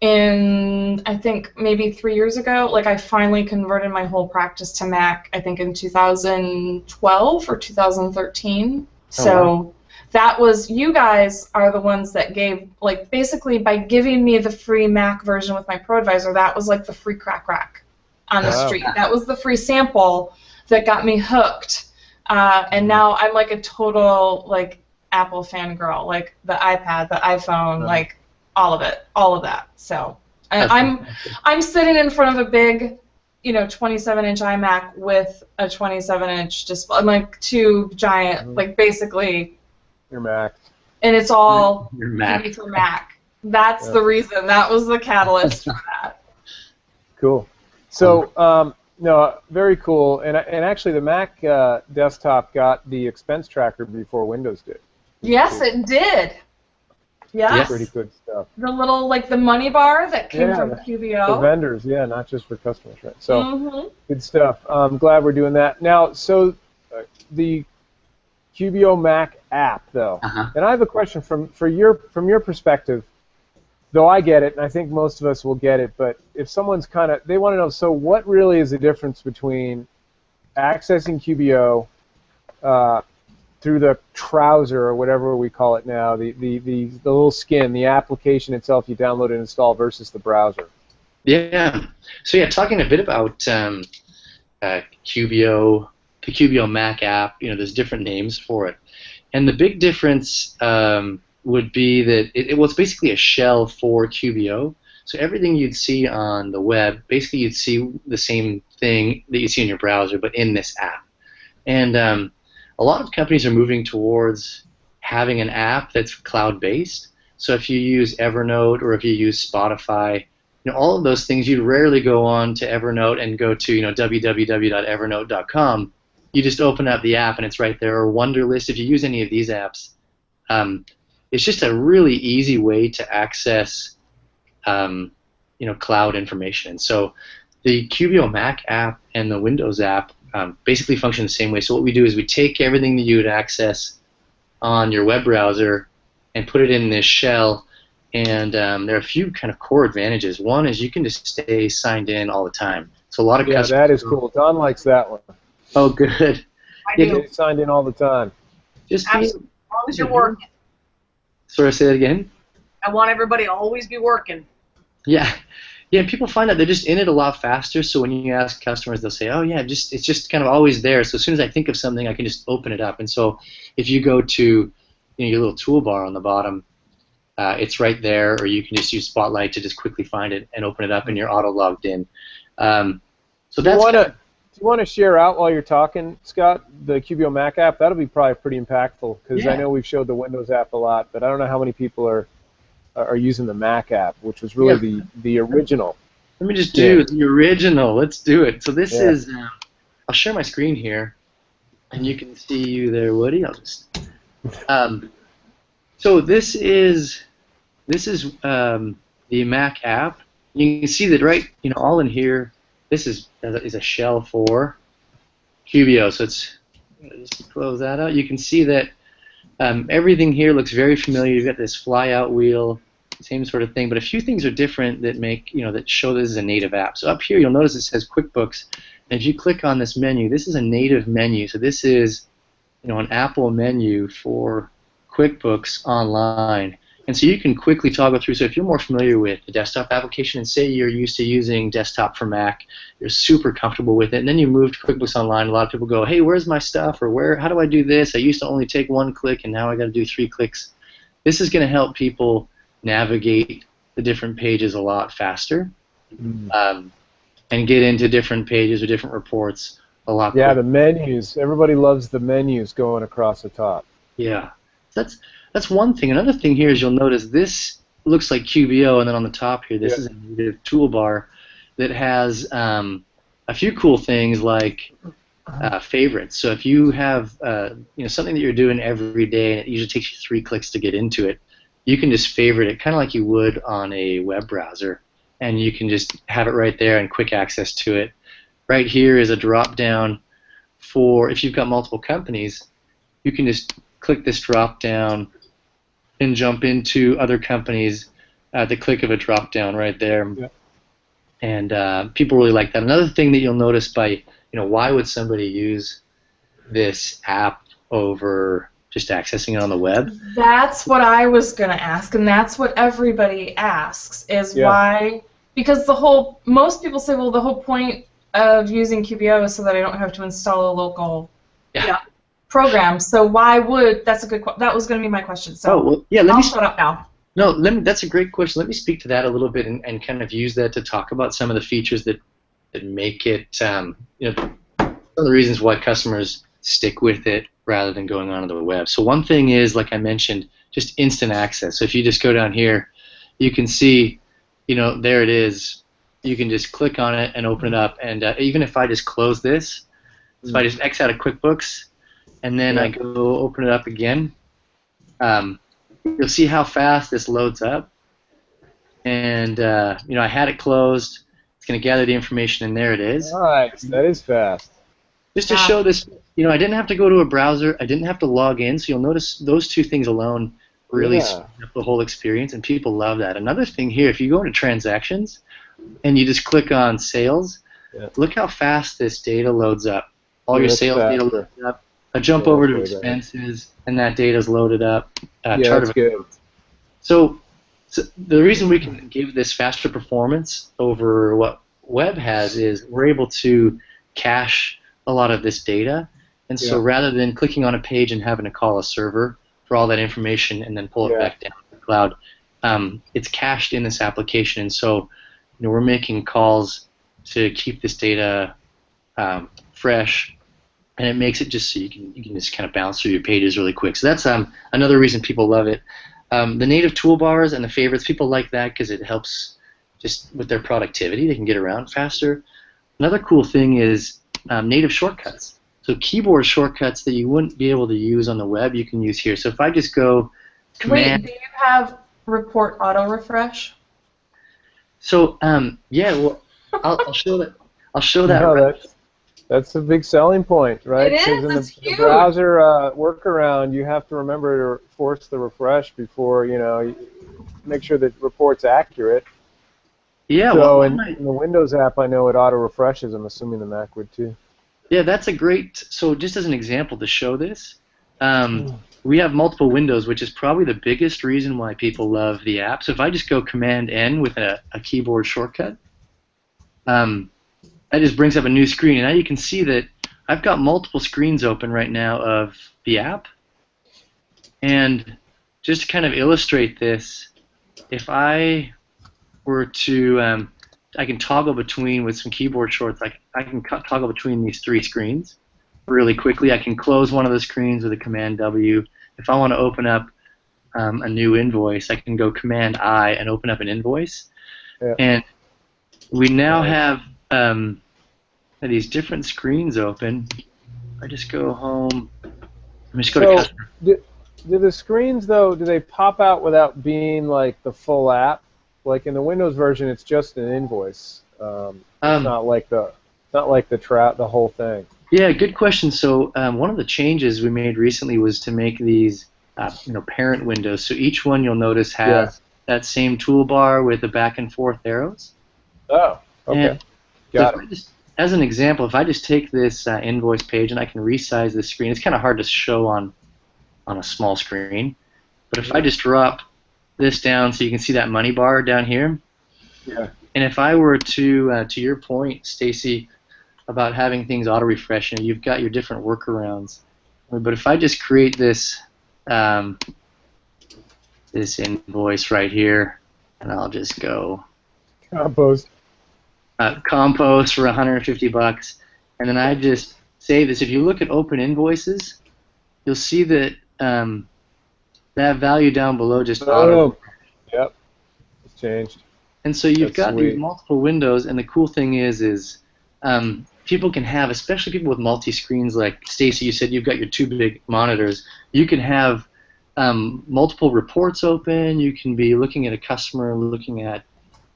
in I think maybe 3 years ago, like I finally converted my whole practice to Mac. I think in 2012 or 2013. So that was, you guys are the ones that gave, like, basically by giving me the free Mac version with my Pro Advisor, that was like the free crack rack on the street. That was the free sample that got me hooked. And now I'm like a total like Apple fangirl, like the iPad, the iPhone, like all of that. So I'm sitting in front of a big, 27-inch iMac with a 27-inch display. I'm like two giant, like basically. Your Mac. And it's all your Mac. for Mac. That's the reason. That was the catalyst for that. Cool. So no, very cool. And actually, the Mac desktop got the expense tracker before Windows did. Yes, it did. Yes. Pretty good stuff. The little, like, the money bar that came from QBO. For vendors, not just for customers, right? So, good stuff. I'm glad we're doing that. Now, so the QBO Mac app, though, and I have a question from your perspective, though I get it, and I think most of us will get it, but if someone's they want to know, so what really is the difference between accessing QBO through the trouser or whatever we call it now, the little skin, the application itself you download and install versus the browser? Yeah. So talking a bit about QBO, the QBO Mac app, there's different names for it, and the big difference would be that it's basically a shell for QBO. So everything you'd see on the web, basically you'd see the same thing that you see in your browser, but in this app. And a lot of companies are moving towards having an app that's cloud-based. So if you use Evernote or if you use Spotify, all of those things, you'd rarely go on to Evernote and go to www.evernote.com. You just open up the app and it's right there. Or Wunderlist, if you use any of these apps, it's just a really easy way to access cloud information. So the QBO Mac app and the Windows app basically function the same way. So what we do is we take everything that you would access on your web browser and put it in this shell, and there are a few kind of core advantages. One is you can just stay signed in all the time. So a lot of customers. That is cool. Don likes that one. Oh, good. I do. Get signed in all the time. Just as long as you're working. Sorry, say that again? I want everybody to always be working. Yeah. Yeah, people find out they're just in it a lot faster, so when you ask customers, they'll say, oh, yeah, it's just kind of always there, so as soon as I think of something, I can just open it up. And so if you go to your little toolbar on the bottom, it's right there, or you can just use Spotlight to just quickly find it and open it up, and you're auto-logged in. So that's If you want to share out while you're talking, Scott, the QBO Mac app, that'll be probably pretty impactful because I know we've showed the Windows app a lot, but I don't know how many people are using the Mac app, which was really the original. Let me just do the original. Let's do it. So this is, I'll share my screen here, and you can see you there, Woody. I'll just, so this is the Mac app. You can see that all in here. This is a shell for QBO. So it's just close that out. You can see that everything here looks very familiar. You've got this fly-out wheel, same sort of thing, but a few things are different that make that show this is a native app. So up here, you'll notice it says QuickBooks, and if you click on this menu, this is a native menu. So this is an Apple menu for QuickBooks Online. And so you can quickly toggle through. So if you're more familiar with the desktop application, and say you're used to using desktop for Mac, you're super comfortable with it, and then you move to QuickBooks Online, a lot of people go, hey, where's my stuff? Or how do I do this? I used to only take 1 click, and now I got to do 3 clicks. This is going to help people navigate the different pages a lot faster and get into different pages or different reports a lot quicker. Yeah, the menus. Everybody loves the menus going across the top. Yeah. That's one thing. Another thing here is you'll notice this looks like QBO, and then on the top here, this is a native toolbar that has a few cool things like favorites. So if you have something that you're doing every day, and it usually takes you 3 clicks to get into it, you can just favorite it, kind of like you would on a web browser, and you can just have it right there and quick access to it. Right here is a drop-down for if you've got multiple companies, you can just click this drop-down and jump into other companies at the click of a drop-down right there. Yeah. And people really like that. Another thing that you'll notice why would somebody use this app over just accessing it on the web? That's what I was going to ask, and that's what everybody asks, is why, because most people say, well, the whole point of using QBO is so that I don't have to install a local program. So why would, that was going to be my question. So I'll shut up now. No, that's a great question. Let me speak to that a little bit and kind of use that to talk about some of the features that make it, some of the reasons why customers stick with it rather than going onto the web. So one thing is, like I mentioned, just instant access. So if you just go down here, you can see, there it is. You can just click on it and open it up. And even if I just close this, if I just X out of QuickBooks, and then I go open it up again, you'll see how fast this loads up. And I had it closed. It's going to gather the information, and there it is. Nice. That is fast. Just to show this, I didn't have to go to a browser. I didn't have to log in. So you'll notice those 2 things alone really speed up the whole experience, and people love that. Another thing here, if you go into transactions and you just click on sales, look how fast this data loads up. All your sales data loads up. I jump over to expenses, and that data is loaded up. That's good. So the reason we can give this faster performance over what web has is we're able to cache a lot of this data, and so rather than clicking on a page and having to call a server for all that information and then pull it back down to the cloud, it's cached in this application, and so we're making calls to keep this data fresh. And it makes it just so you can just kind of bounce through your pages really quick. So that's another reason people love it. The native toolbars and the favorites, people like that because it helps just with their productivity. They can get around faster. Another cool thing is native shortcuts. So keyboard shortcuts that you wouldn't be able to use on the web, you can use here. So if I just go command... Wait, do you have report auto refresh? So well, I'll show that. I'll show that. That's a big selling point, right? It is. Because in the browser workaround, you have to remember to force the refresh before, you make sure that report's accurate. Yeah. So in the Windows app, I know it auto refreshes. I'm assuming the Mac would too. Yeah, that's a great. So just as an example to show this, we have multiple windows, which is probably the biggest reason why people love the app. So if I just go Command N with a keyboard shortcut, that just brings up a new screen, and now you can see that I've got multiple screens open right now of the app. And just to kind of illustrate this, if I were to can toggle between, with some keyboard shorts, I can toggle between these 3 screens really quickly. I can close one of the screens with a Command W. If I want to open up a new invoice, I can go Command I and open up an invoice. Yeah. And we now have these different screens open. I just go home. I just go to customer. Do the screens, though, do they pop out without being like the full app? Like in the Windows version, it's just an invoice. It's not like the whole thing. Yeah, good question. So one of the changes we made recently was to make these parent windows. So each one, you'll notice, has that same toolbar with the back and forth arrows. Oh, okay. And Got it. As an example, if I just take this invoice page and I can resize the screen, it's kind of hard to show on a small screen. But if I just drop this down so you can see that money bar down here, yeah. And if I were to your point, Stacy, about having things auto-refresh, you've got your different workarounds. But if I just create this this invoice right here, and I'll just go Compost for $150, and then I just save this. If you look at open invoices, you'll see that that value down below just auto. Yep, it's changed. And so you've got these multiple windows, and the cool thing is people can have, especially people with multi-screens, like Stacy, you said you've got your 2 big monitors. You can have multiple reports open. You can be looking at a customer, looking at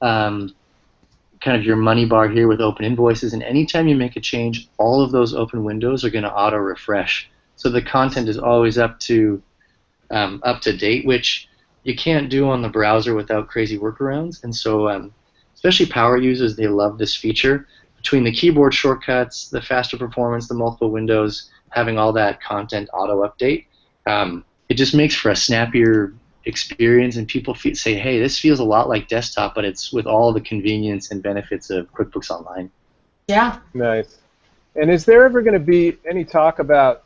kind of your money bar here with open invoices, and anytime you make a change, all of those open windows are going to auto-refresh. So the content is always up to date, which you can't do on the browser without crazy workarounds. And so especially power users, they love this feature. Between the keyboard shortcuts, the faster performance, the multiple windows, having all that content auto-update, it just makes for a snappier experience, and people say, hey, this feels a lot like desktop, but it's with all the convenience and benefits of QuickBooks Online. Yeah. Nice. And is there ever going to be any talk about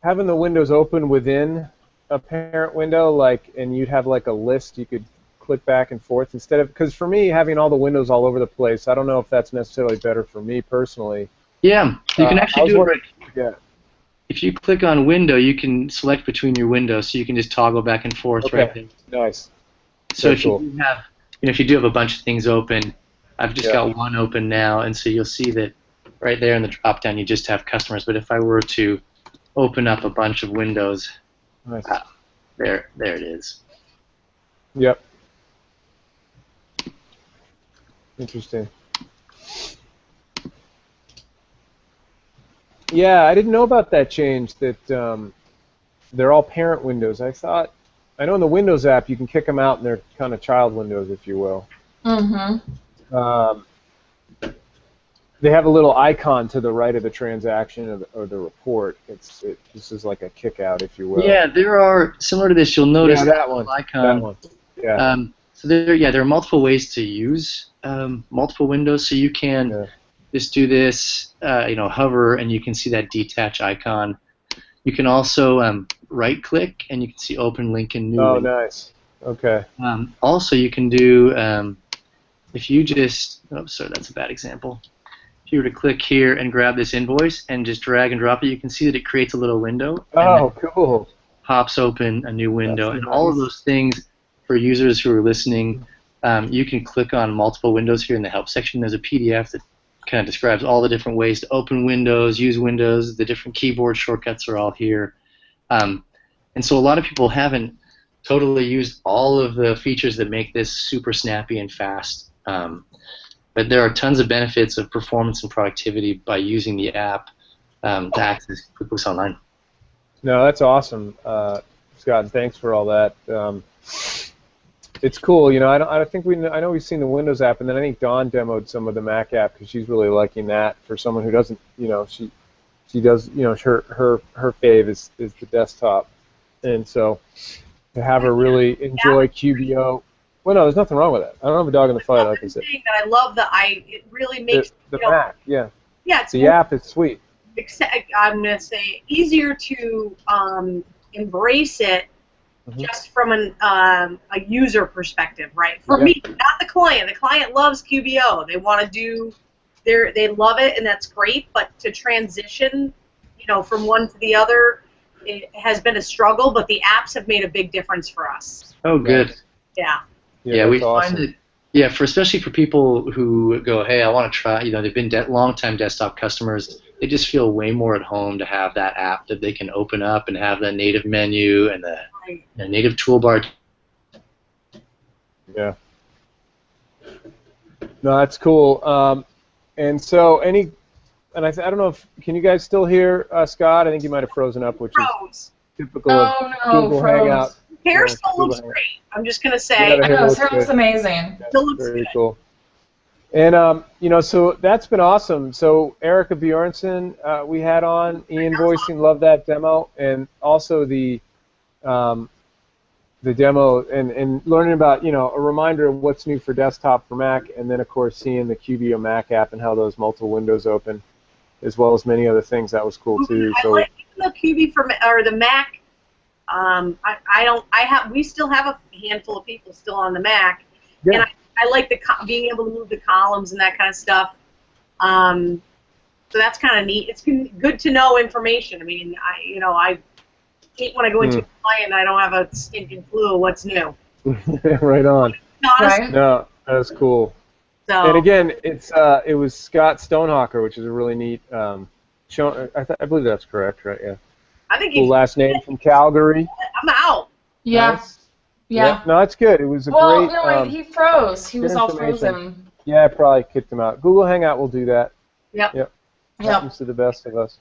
having the windows open within a parent window, and you'd have like a list you could click back and forth instead of, because for me, having all the windows all over the place, I don't know if that's necessarily better for me personally. Yeah, you can actually do it. Yeah. If you click on window, you can select between your windows, so you can just toggle back and forth right there. Nice. So if you have, if you do have a bunch of things open, I've just got one open now, and so you'll see that right there in the drop down you just have customers. But if I were to open up a bunch of windows, nice. There it is. Yep. Interesting. Yeah, I didn't know about that change, that they're all parent windows. I know in the Windows app you can kick them out and they're kind of child windows, if you will. Mm-hmm. They have a little icon to the right of the transaction or the report. This is like a kick out, if you will. Yeah, there are, similar to this, you'll notice that one. Icon. That one. Yeah. So there are multiple ways to use multiple windows. So you can just do this, hover, and you can see that detach icon. You can also right-click, and you can see open link and new. Oh, link. nice. Okay. Also, you can do if you just. Oh, sorry, that's a bad example. If you were to click here and grab this invoice and just drag and drop it, you can see that it creates a little window. Oh, cool. Pops open a new window, and all of those things for users who are listening. You can click on multiple windows here in the help section. There's a PDF that kind of describes all the different ways to open windows, use windows. The different keyboard shortcuts are all here. And so a lot of people haven't totally used all of the features that make this super snappy and fast. But there are tons of benefits of performance and productivity by using the app to access QuickBooks Online. No, that's awesome, Scott. And thanks for all that. It's cool. I know we've seen the Windows app, and then I think Dawn demoed some of the Mac app because she's really liking that. For someone who doesn't, she does, her fave is the desktop, and so to have her really enjoy QBO. Well, no, there's nothing wrong with it. I don't have a dog in the fight, like I said. That I love it really makes the Mac, yeah. Yeah, the app is sweet. I'm gonna say easier to embrace it just from a user perspective, right? For me, not the client. The client loves QBO. They want to do they love it, and that's great. But to transition, from one to the other, it has been a struggle. But the apps have made a big difference for us. Oh, good. Yeah. Yeah, we awesome. find that. Yeah, especially for people who go, hey, I want to try. They've been long-time desktop customers. They just feel way more at home to have that app that they can open up and have the native menu and the native toolbar. Yeah. No, that's cool. And so I don't know if can you guys still hear Scott? I think you might have frozen up, which is typical of Google Hangout. Hair still looks great. I'm just gonna say. I know, his hair looks amazing. Still looks very good. Cool. And so that's been awesome. So Erica Bjornsson, we had on eInvoicing, love that demo, and also the demo and learning about a reminder of what's new for desktop for Mac, and then of course seeing the QBO Mac app and how those multiple windows open, as well as many other things. That was cool too. I like the QB or the Mac. We still have a handful of people still on the Mac, and I like being able to move the columns and that kind of stuff. So that's kind of neat. It's good to know information. I mean, I hate when I go into a client and I don't have a stinking clue what's new. Right on. Right? No, that's cool. So, and again, it was Scott Stonehawker, which is a really neat. I believe that's correct, right? Yeah. I think cool last name from Calgary. I'm out. Yeah. Nice. Yeah. No, that's good. It was a great. Well, no, he froze. He was all frozen. Yeah, I probably kicked him out. Google Hangout will do that. Yep. Happens to the best of us.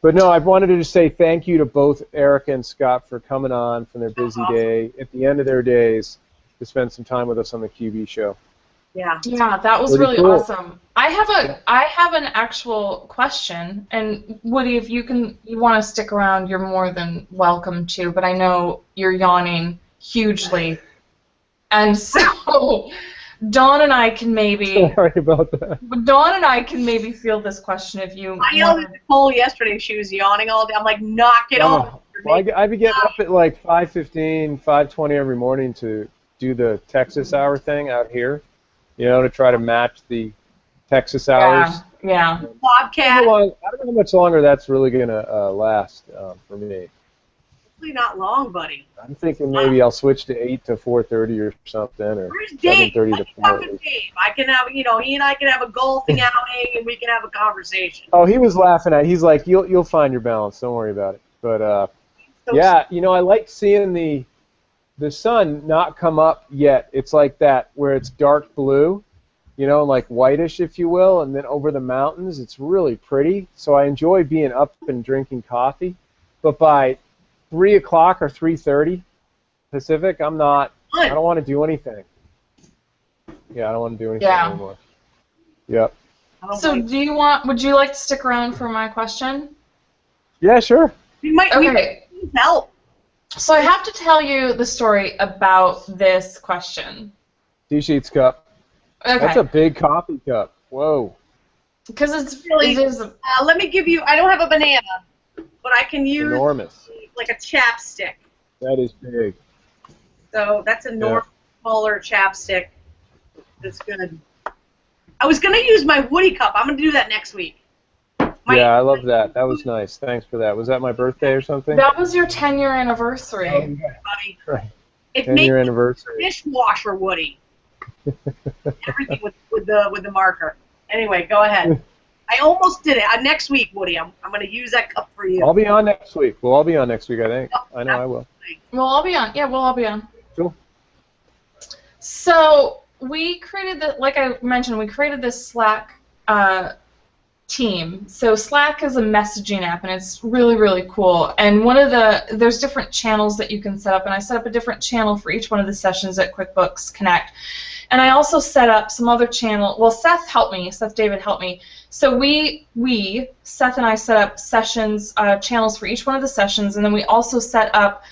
But no, I wanted to just say thank you to both Erica and Scott for coming on from their busy day at the end of their days to spend some time with us on the QB show. Yeah. Yeah, that was really cool. awesome. I have an actual question, and Woody, if you want to stick around, you're more than welcome to. But I know you're yawning hugely, and so Dawn and I can maybe. Sorry about that. Dawn and I can maybe field this question if you. I yelled at Nicole yesterday. She was yawning all day. I'm like, knock it off. Well, I'd be getting up at like 5:15, 5:20 every morning to do the Texas hour thing out here. To try to match the Texas hours. Yeah. Bobcat. I don't know how much longer that's really going to last for me. Hopefully not long, buddy. I'm thinking maybe I'll switch to 8 to 4:30 or something, or Where's Dave? 7:30 to 4. Dave. I can have, he and I can have a golfing outing, and we can have a conversation. Oh, he was laughing at. He's like, you'll find your balance. Don't worry about it. But yeah, I like seeing the sun not come up yet. It's like that where it's dark blue, like whitish, if you will, and then over the mountains, it's really pretty. So I enjoy being up and drinking coffee. But by 3 o'clock or 3:30 Pacific, I don't want to do anything. Yeah, I don't want to do anything anymore. Yep. So would you like to stick around for my question? Yeah, sure. We might need help. So I have to tell you the story about this question. T-Sheets cup. Okay. That's a big coffee cup. Whoa. Because it's really. It is, let me give you. I don't have a banana, but I can use enormous. Like a chapstick. That is big. So that's a smaller chapstick. That's good. I was gonna use my Woody cup. I'm gonna do that next week. I love that. That was nice. Thanks for that. Was that my birthday or something? That was your 10-year anniversary. Oh, buddy. Right. It 10-year anniversary. Dishwasher Woody. Everything with the marker. Anyway, go ahead. I almost did it. Next week, Woody, I'm going to use that cup for you. I'll be on next week. We'll all be on next week, I think. I know I will. We'll all be on. Yeah, we'll all be on. Cool. So we created like I mentioned, we created this Slack team. So Slack is a messaging app, and it's really, really cool. And there's different channels that you can set up, and I set up a different channel for each one of the sessions at QuickBooks Connect. And I also set up some other channel. Well, Seth David helped me. So Seth and I set up sessions, channels for each one of the sessions, and then we also set up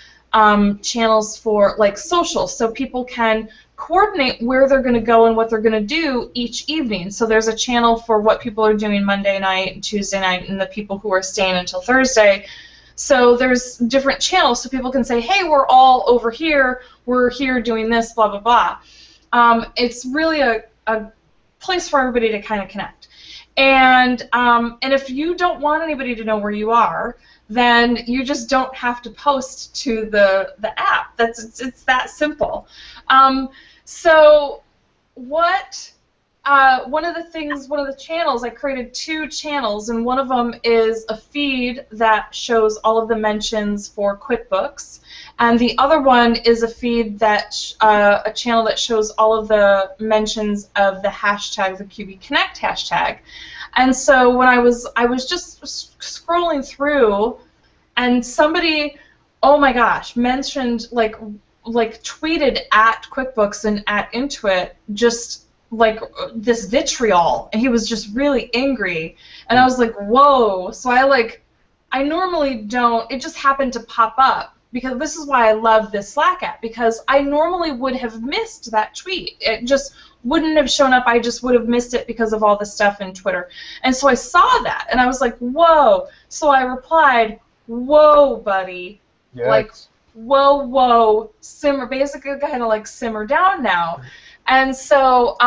channels for like social, so people can coordinate where they're going to go and what they're going to do each evening. So there's a channel for what people are doing Monday night and Tuesday night, and the people who are staying until Thursday, So there's different channels, so people can say, hey, we're all over here, we're here doing this, blah, blah, blah. It's really a place for everybody to kind of connect. And if you don't want anybody to know where you are, then you just don't have to post to the app. It's that simple. So what? One of the channels, I created 2 channels, and one of them is a feed that shows all of the mentions for QuickBooks, and the other one is a feed that a channel that shows all of the mentions of the hashtag, the QB Connect hashtag. And so when I was just scrolling through, and somebody, oh my gosh, mentioned like tweeted at QuickBooks and at Intuit just like this vitriol, and he was just really angry, and I was like, whoa. So I normally don't, it just happened to pop up, because this is why I love this Slack app, because I normally would have missed that tweet. It just wouldn't have shown up. I just would have missed it because of all the stuff in Twitter. And so I saw that, and I was like, whoa. So I replied, whoa, buddy. Yes. Like, whoa, simmer, basically kind of like simmer down now. And so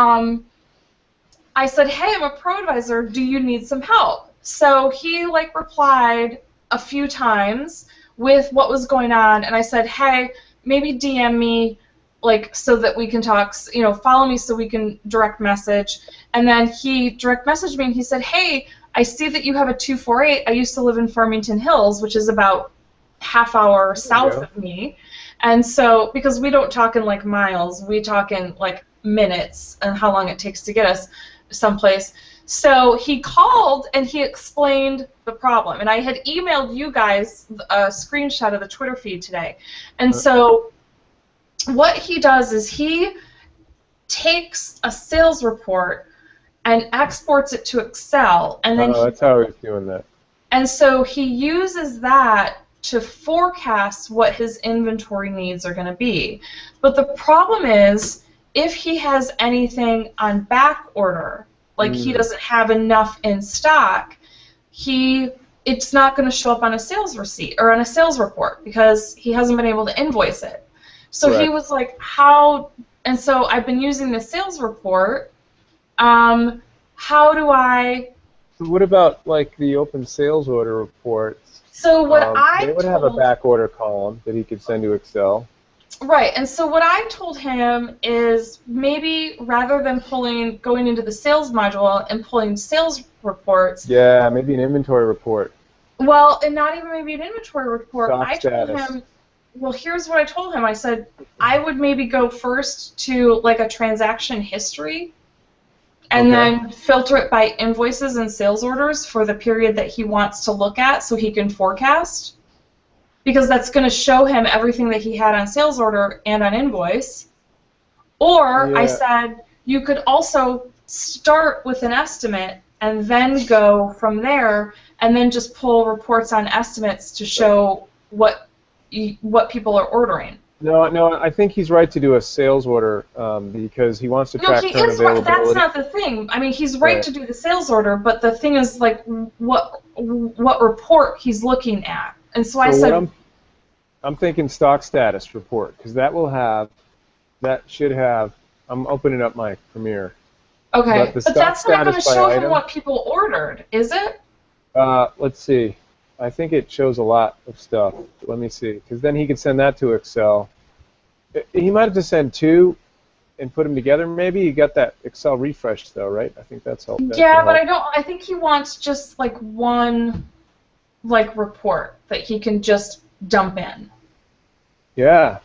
I said, hey, I'm a pro advisor, do you need some help? So he like replied a few times with what was going on, and I said, hey, maybe DM me, like, so that we can talk, you know, follow me so we can direct message. And then he direct messaged me, and he said, hey, I see that you have a 248. I used to live in Farmington Hills, which is about half-hour south of me. And so, because we don't talk in like miles, we talk in like minutes and how long it takes to get us someplace. So he called and he explained the problem. And I had emailed you guys a screenshot of the Twitter feed today. And so what he does is he takes a sales report and exports it to Excel. And then that's how he's doing that. And so he uses that to forecast what his inventory needs are going to be. But the problem is, if he has anything on back order, like he doesn't have enough in stock, it's not going to show up on a sales receipt or on a sales report because he hasn't been able to invoice it. So Correct. he was like, how? And so I've been using the sales report. How do I? So what about like the open sales order reports? So what they would have a back order column that he could send to Excel. Right, and so what I told him is maybe rather than going into the sales module and pulling sales reports. Yeah, maybe an inventory report. Well, and not even maybe an inventory report. Stock I told status. him. Well, here's what I told him. I said I would maybe go first to like a transaction history, and then filter it by invoices and sales orders for the period that he wants to look at, so he can forecast. Because that's going to show him everything that he had on sales order and on invoice. Or I said you could also start with an estimate and then go from there, and then just pull reports on estimates to show what people are ordering. No, I think he's right to do a sales order because he wants to track current availability. That's not the thing. I mean, he's right to do the sales order, but the thing is, like, what report he's looking at. And so I said, I'm thinking stock status report, because that should have. I'm opening up my Premiere. Okay, but that's not going to show him what people ordered, is it? Let's see. I think it shows a lot of stuff. Let me see, because then he can send that to Excel. He might have to send 2 and put them together. Maybe he got that Excel refresh though, right? I think that's helpful. Yeah, but I don't. I think he wants just like one, like, report that he can just dump in. Yeah.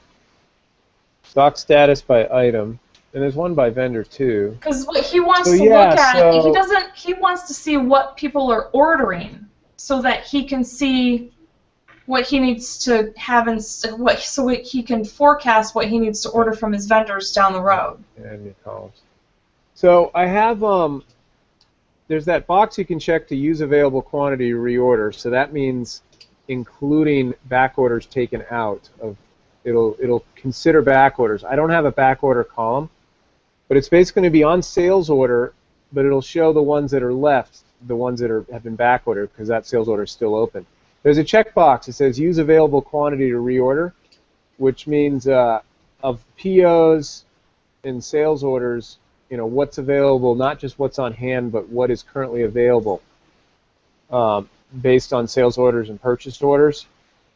Stock status by item, and there's one by vendor too. Because what he wants to look at, he wants to see what people are ordering, so that he can see what he needs to have so he can forecast what he needs to order from his vendors down the road. And your columns. So I have there's that box you can check to use available quantity to reorder. So that means including back orders taken out of. It'll consider back orders. I don't have a back order column, but it's basically going to be on sales order, but it'll show the ones that are left, the ones that have been back ordered, because that sales order is still open. there's a checkbox that says use available quantity to reorder, which means of POs and sales orders, what's available, not just what's on hand, but what is currently available based on sales orders and purchase orders.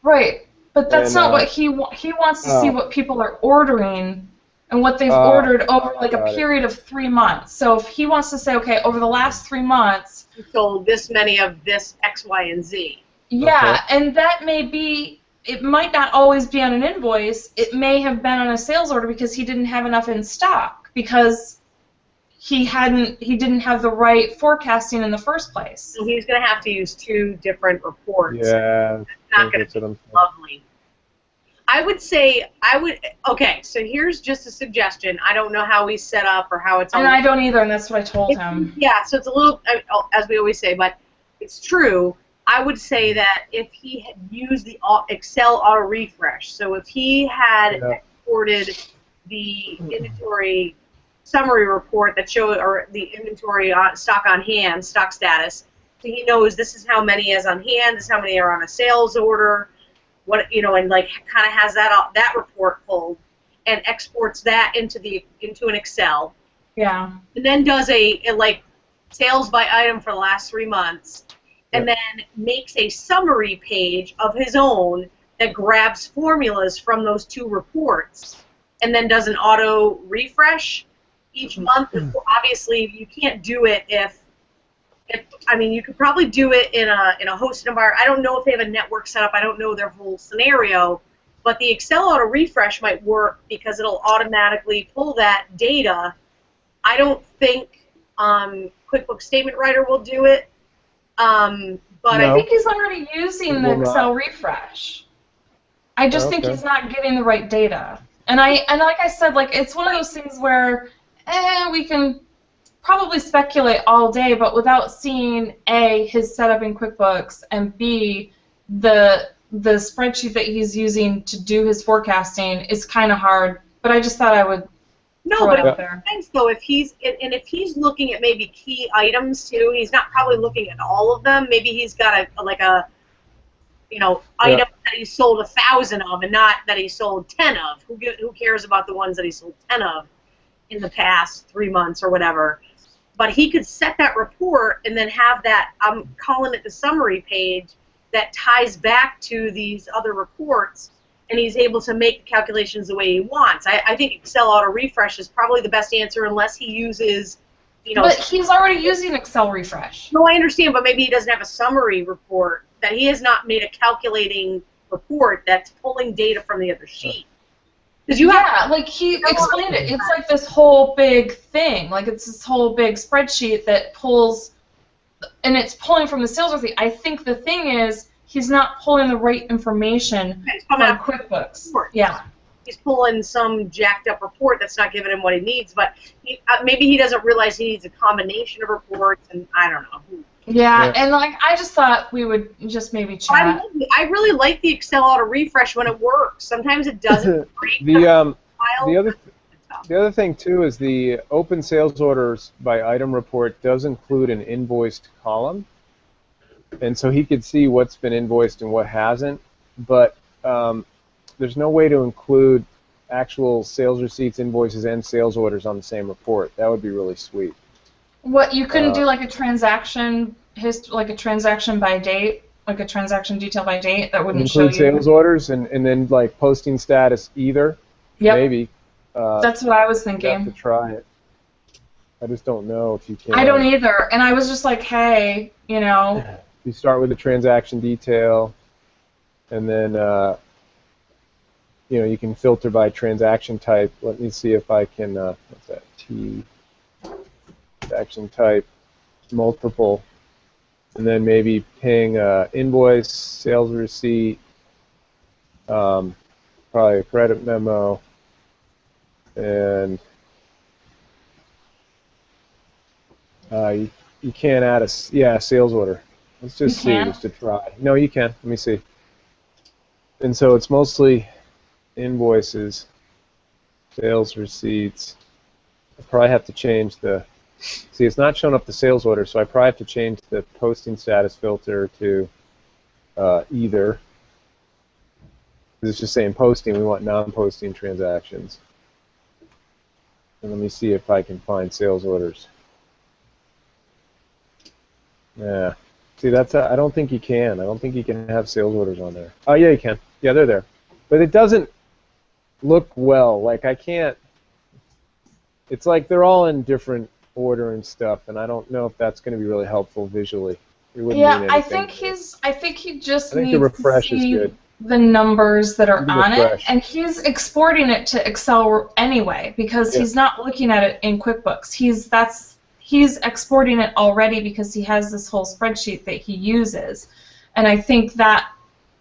Right, but that's not what he wants to see what people are ordering and what they've ordered over like a period of 3 months. So if he wants to say, okay, over the last 3 months, you sold this many of this X, Y, and Z. Yeah, and that may be, it might not always be on an invoice. It may have been on a sales order because he didn't have enough in stock because he didn't have the right forecasting in the first place. So he's going to have to use 2 different reports. Yeah, it's not going to be lovely. I would say, okay, so here's just a suggestion. I don't know how he's set up or how it's all. And I don't either, and that's what I told him. Yeah, so it's a little, as we always say, but it's true. I would say that if he had used the Excel auto refresh, so if he had exported the inventory summary report that showed, or the inventory stock on hand, stock status, so he knows this is how many is on hand, this is how many are on a sales order, and like kind of has that report pulled and exports that into an Excel. Yeah. And then does a like sales by item for the last 3 months. And then makes a summary page of his own that grabs formulas from those 2 reports, and then does an auto refresh each month. Obviously, you can't do it if I mean, you could probably do it in a hosted environment. I don't know if they have a network set up. I don't know their whole scenario, but the Excel auto refresh might work because it'll automatically pull that data. I don't think QuickBooks Statement Writer will do it. But I think he's already using the Excel refresh. I just think he's not getting the right data. And like I said, like it's one of those things where we can probably speculate all day, but without seeing A, his setup in QuickBooks, and B, the spreadsheet that he's using to do his forecasting is kind of hard. But I just thought I would. No, but it depends though. If he's looking at maybe key items too, he's not probably looking at all of them. Maybe he's got item that he sold 1,000 of, and not that he sold 10 of. Who cares about the ones that he sold 10 of in the past 3 months or whatever? But he could set that report and then have that. I'm calling it the summary page that ties back to these other reports. And he's able to make the calculations the way he wants. I think Excel auto refresh is probably the best answer unless he uses, But he's already using Excel refresh. No, I understand, but maybe he doesn't have a summary report, that he has not made a calculating report that's pulling data from the other sheet. Like he explained it. It's like this whole big thing. Like it's this whole big spreadsheet that pulls, and it's pulling from the sales report. I think the thing is, he's not pulling the right information from QuickBooks. Yeah. He's pulling some jacked up report that's not giving him what he needs, but maybe he doesn't realize he needs a combination of reports, and I don't know. Yeah, and like I just thought we would just maybe chat. I really like the Excel auto refresh when it works. Sometimes it doesn't. The other thing too is the open sales orders by item report does include an invoiced column. And so he could see what's been invoiced and what hasn't, but there's no way to include actual sales receipts, invoices, and sales orders on the same report. That would be really sweet. What, you couldn't do like a transaction like a transaction by date, like a transaction detail by date that wouldn't show you? Include sales orders and then like posting status either. Yep. Maybe. That's what I was thinking. You have to try it. I just don't know if you can. I don't either, and I was just like, hey, You start with the transaction detail, and then you can filter by transaction type. Let me see if I can. What's that? Transaction type, multiple, and then maybe paying invoice, sales receipt, probably a credit memo, and you can't add a sales order. Let's just see, just to try. No, you can. Let me see. And so it's mostly invoices, sales receipts. I probably have to change the. See, it's not showing up the sales order, so I probably have to change the posting status filter to either. It's just saying posting. We want non-posting transactions. And let me see if I can find sales orders. Yeah. See, I don't think you can. I don't think you can have sales orders on there. Oh, yeah, you can. Yeah, they're there. But it doesn't look well. Like, I can't. It's like they're all in different order and stuff, and I don't know if that's going to be really helpful visually. It wouldn't mean anything. I think he just the needs to refresh is see good. the numbers that are on it, refresh. and he's exporting it to Excel anyway because he's not looking at it in QuickBooks. He's exporting it already because he has this whole spreadsheet that he uses, and I think that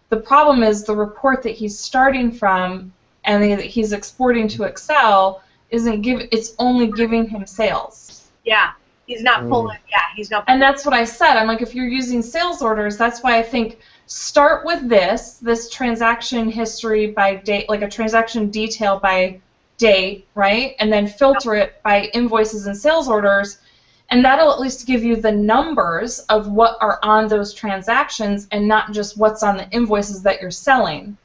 the problem is the report that he's starting from and that he's exporting to Excel it's only giving him sales. Yeah, he's not pulling. Yeah, he's not. And that's what I said. I'm like, if you're using sales orders, that's why I think start with this transaction history by date, like a transaction detail by date, right? And then filter it by invoices and sales orders, and that'll at least give you the numbers of what are on those transactions and not just what's on the invoices that you're selling.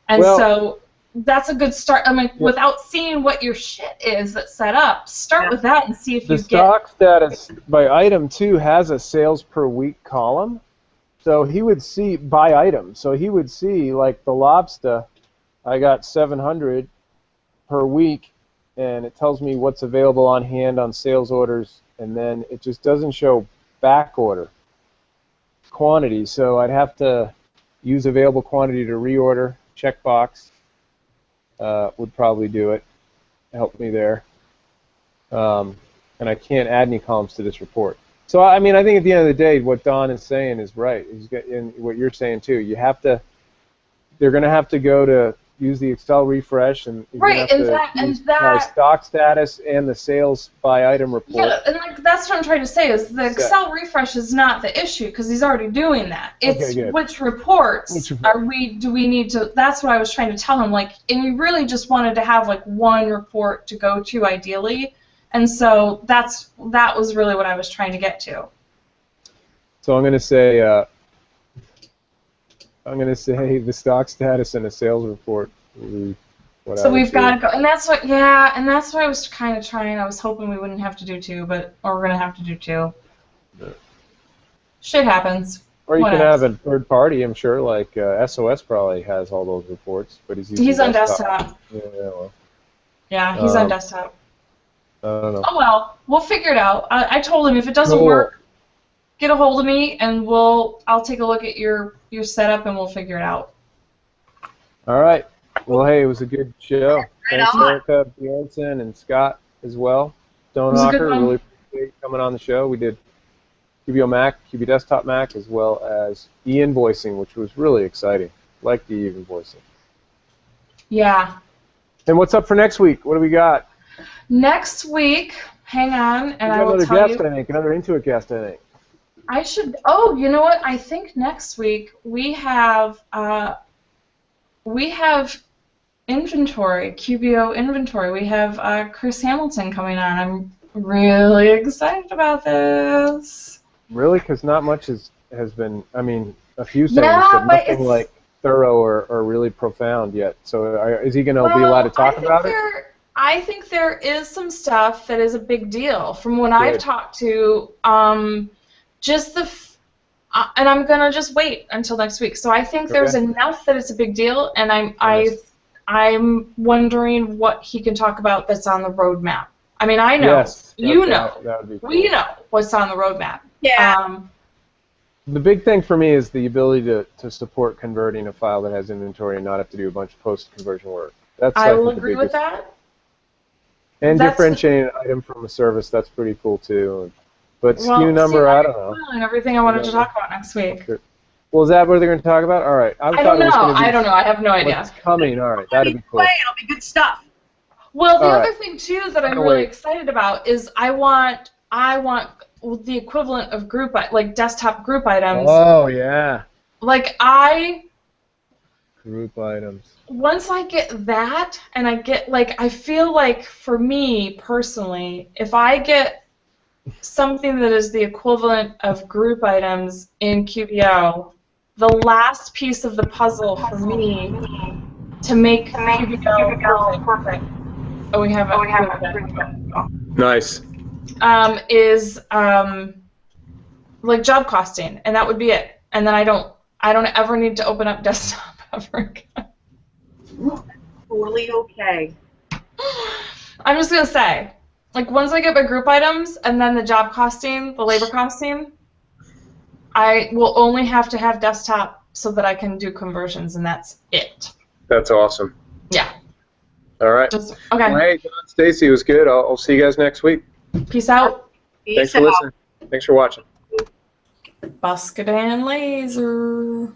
And so that's a good start. I mean, without seeing what your shit is that's set up, start with that and see if you get... The stock status by item, too, has a sales per week column. So he would see by item. So he would see, like, the lobster, I got 700 per week, and it tells me what's available on hand on sales orders, and then it just doesn't show back order quantity. So I'd have to use available quantity to reorder, checkbox. Would probably do it, help me there. And I can't add any columns to this report. So I mean, I think at the end of the day, what Don is saying is right. And what you're saying too. They're going to have to go to use the Excel refresh, and that stock status and the sales by item report. Yeah, and like that's what I'm trying to say is the Excel refresh is not the issue because he's already doing that. It's which reports do we need to? That's what I was trying to tell him. Like, and you really just wanted to have like one report to go to ideally, and so that was really what I was trying to get to. So I'm going to say. The stock status and a sales report. So we've got to go, and that's what, and that's what I was kind of trying. I was hoping we wouldn't have to do two, or we're gonna have to do two. Yeah. Shit happens. Or you can have a third party. I'm sure, like SOS probably has all those reports, but he's on desktop. Yeah, he's on desktop. I don't know. Oh well, we'll figure it out. I told him if it doesn't work, get a hold of me, and I'll take a look at your setup, and we'll figure it out. All right. Well, hey, it was a good show. Thanks, Erica, Bjornsson, and Scott as well. Stonehocker, really appreciate you coming on the show. We did QBO Mac, QB Desktop Mac, as well as eInvoicing, which was really exciting. Like the eInvoicing. Yeah. And what's up for next week? What do we got? Next week, hang on, and I will tell you. Another Intuit guest, I think. I should. Oh, you know what? I think next week we have inventory, QBO inventory. We have Chris Hamilton coming on. I'm really excited about this. Really? Because not much has been. I mean, a few things, but nothing like thorough or really profound yet. So, is he going to be allowed to talk about it? I think there is some stuff that is a big deal from when I've talked to. Just and I'm gonna just wait until next week. So I think there's enough that it's a big deal, and I'm wondering what he can talk about that's on the roadmap. I mean, I know, we know what's on the roadmap. Yeah. The big thing for me is the ability to support converting a file that has inventory and not have to do a bunch of post-conversion work. I will agree with that. And differentiating an item from a service, that's pretty cool too. But SKU number, I don't know. And everything I wanted to talk about next week. Well, is that what they're going to talk about? All right. I don't know. I don't know. I have no idea. What's coming? All right. That'd be cool. It'll be good stuff. Well, the other thing too that I'm really excited about is I want the equivalent of like desktop group items. Oh yeah. Like group items. Once I get that, and I feel like for me personally, if I get something that is the equivalent of group items in QBO, the last piece of the puzzle for me to make QBL perfect. Oh, we have it. Nice. Is like job costing, and that would be it. And then I don't ever need to open up desktop ever again. Totally okay. I'm just gonna say, like once I get my group items and then the job costing, the labor costing, I will only have to have desktop so that I can do conversions, and that's it. That's awesome. Yeah. All right. Just, okay. Well, hey, John, Stacy, it was good. I'll see you guys next week. Peace out. Thanks for listening. Thanks for watching. Basket and laser.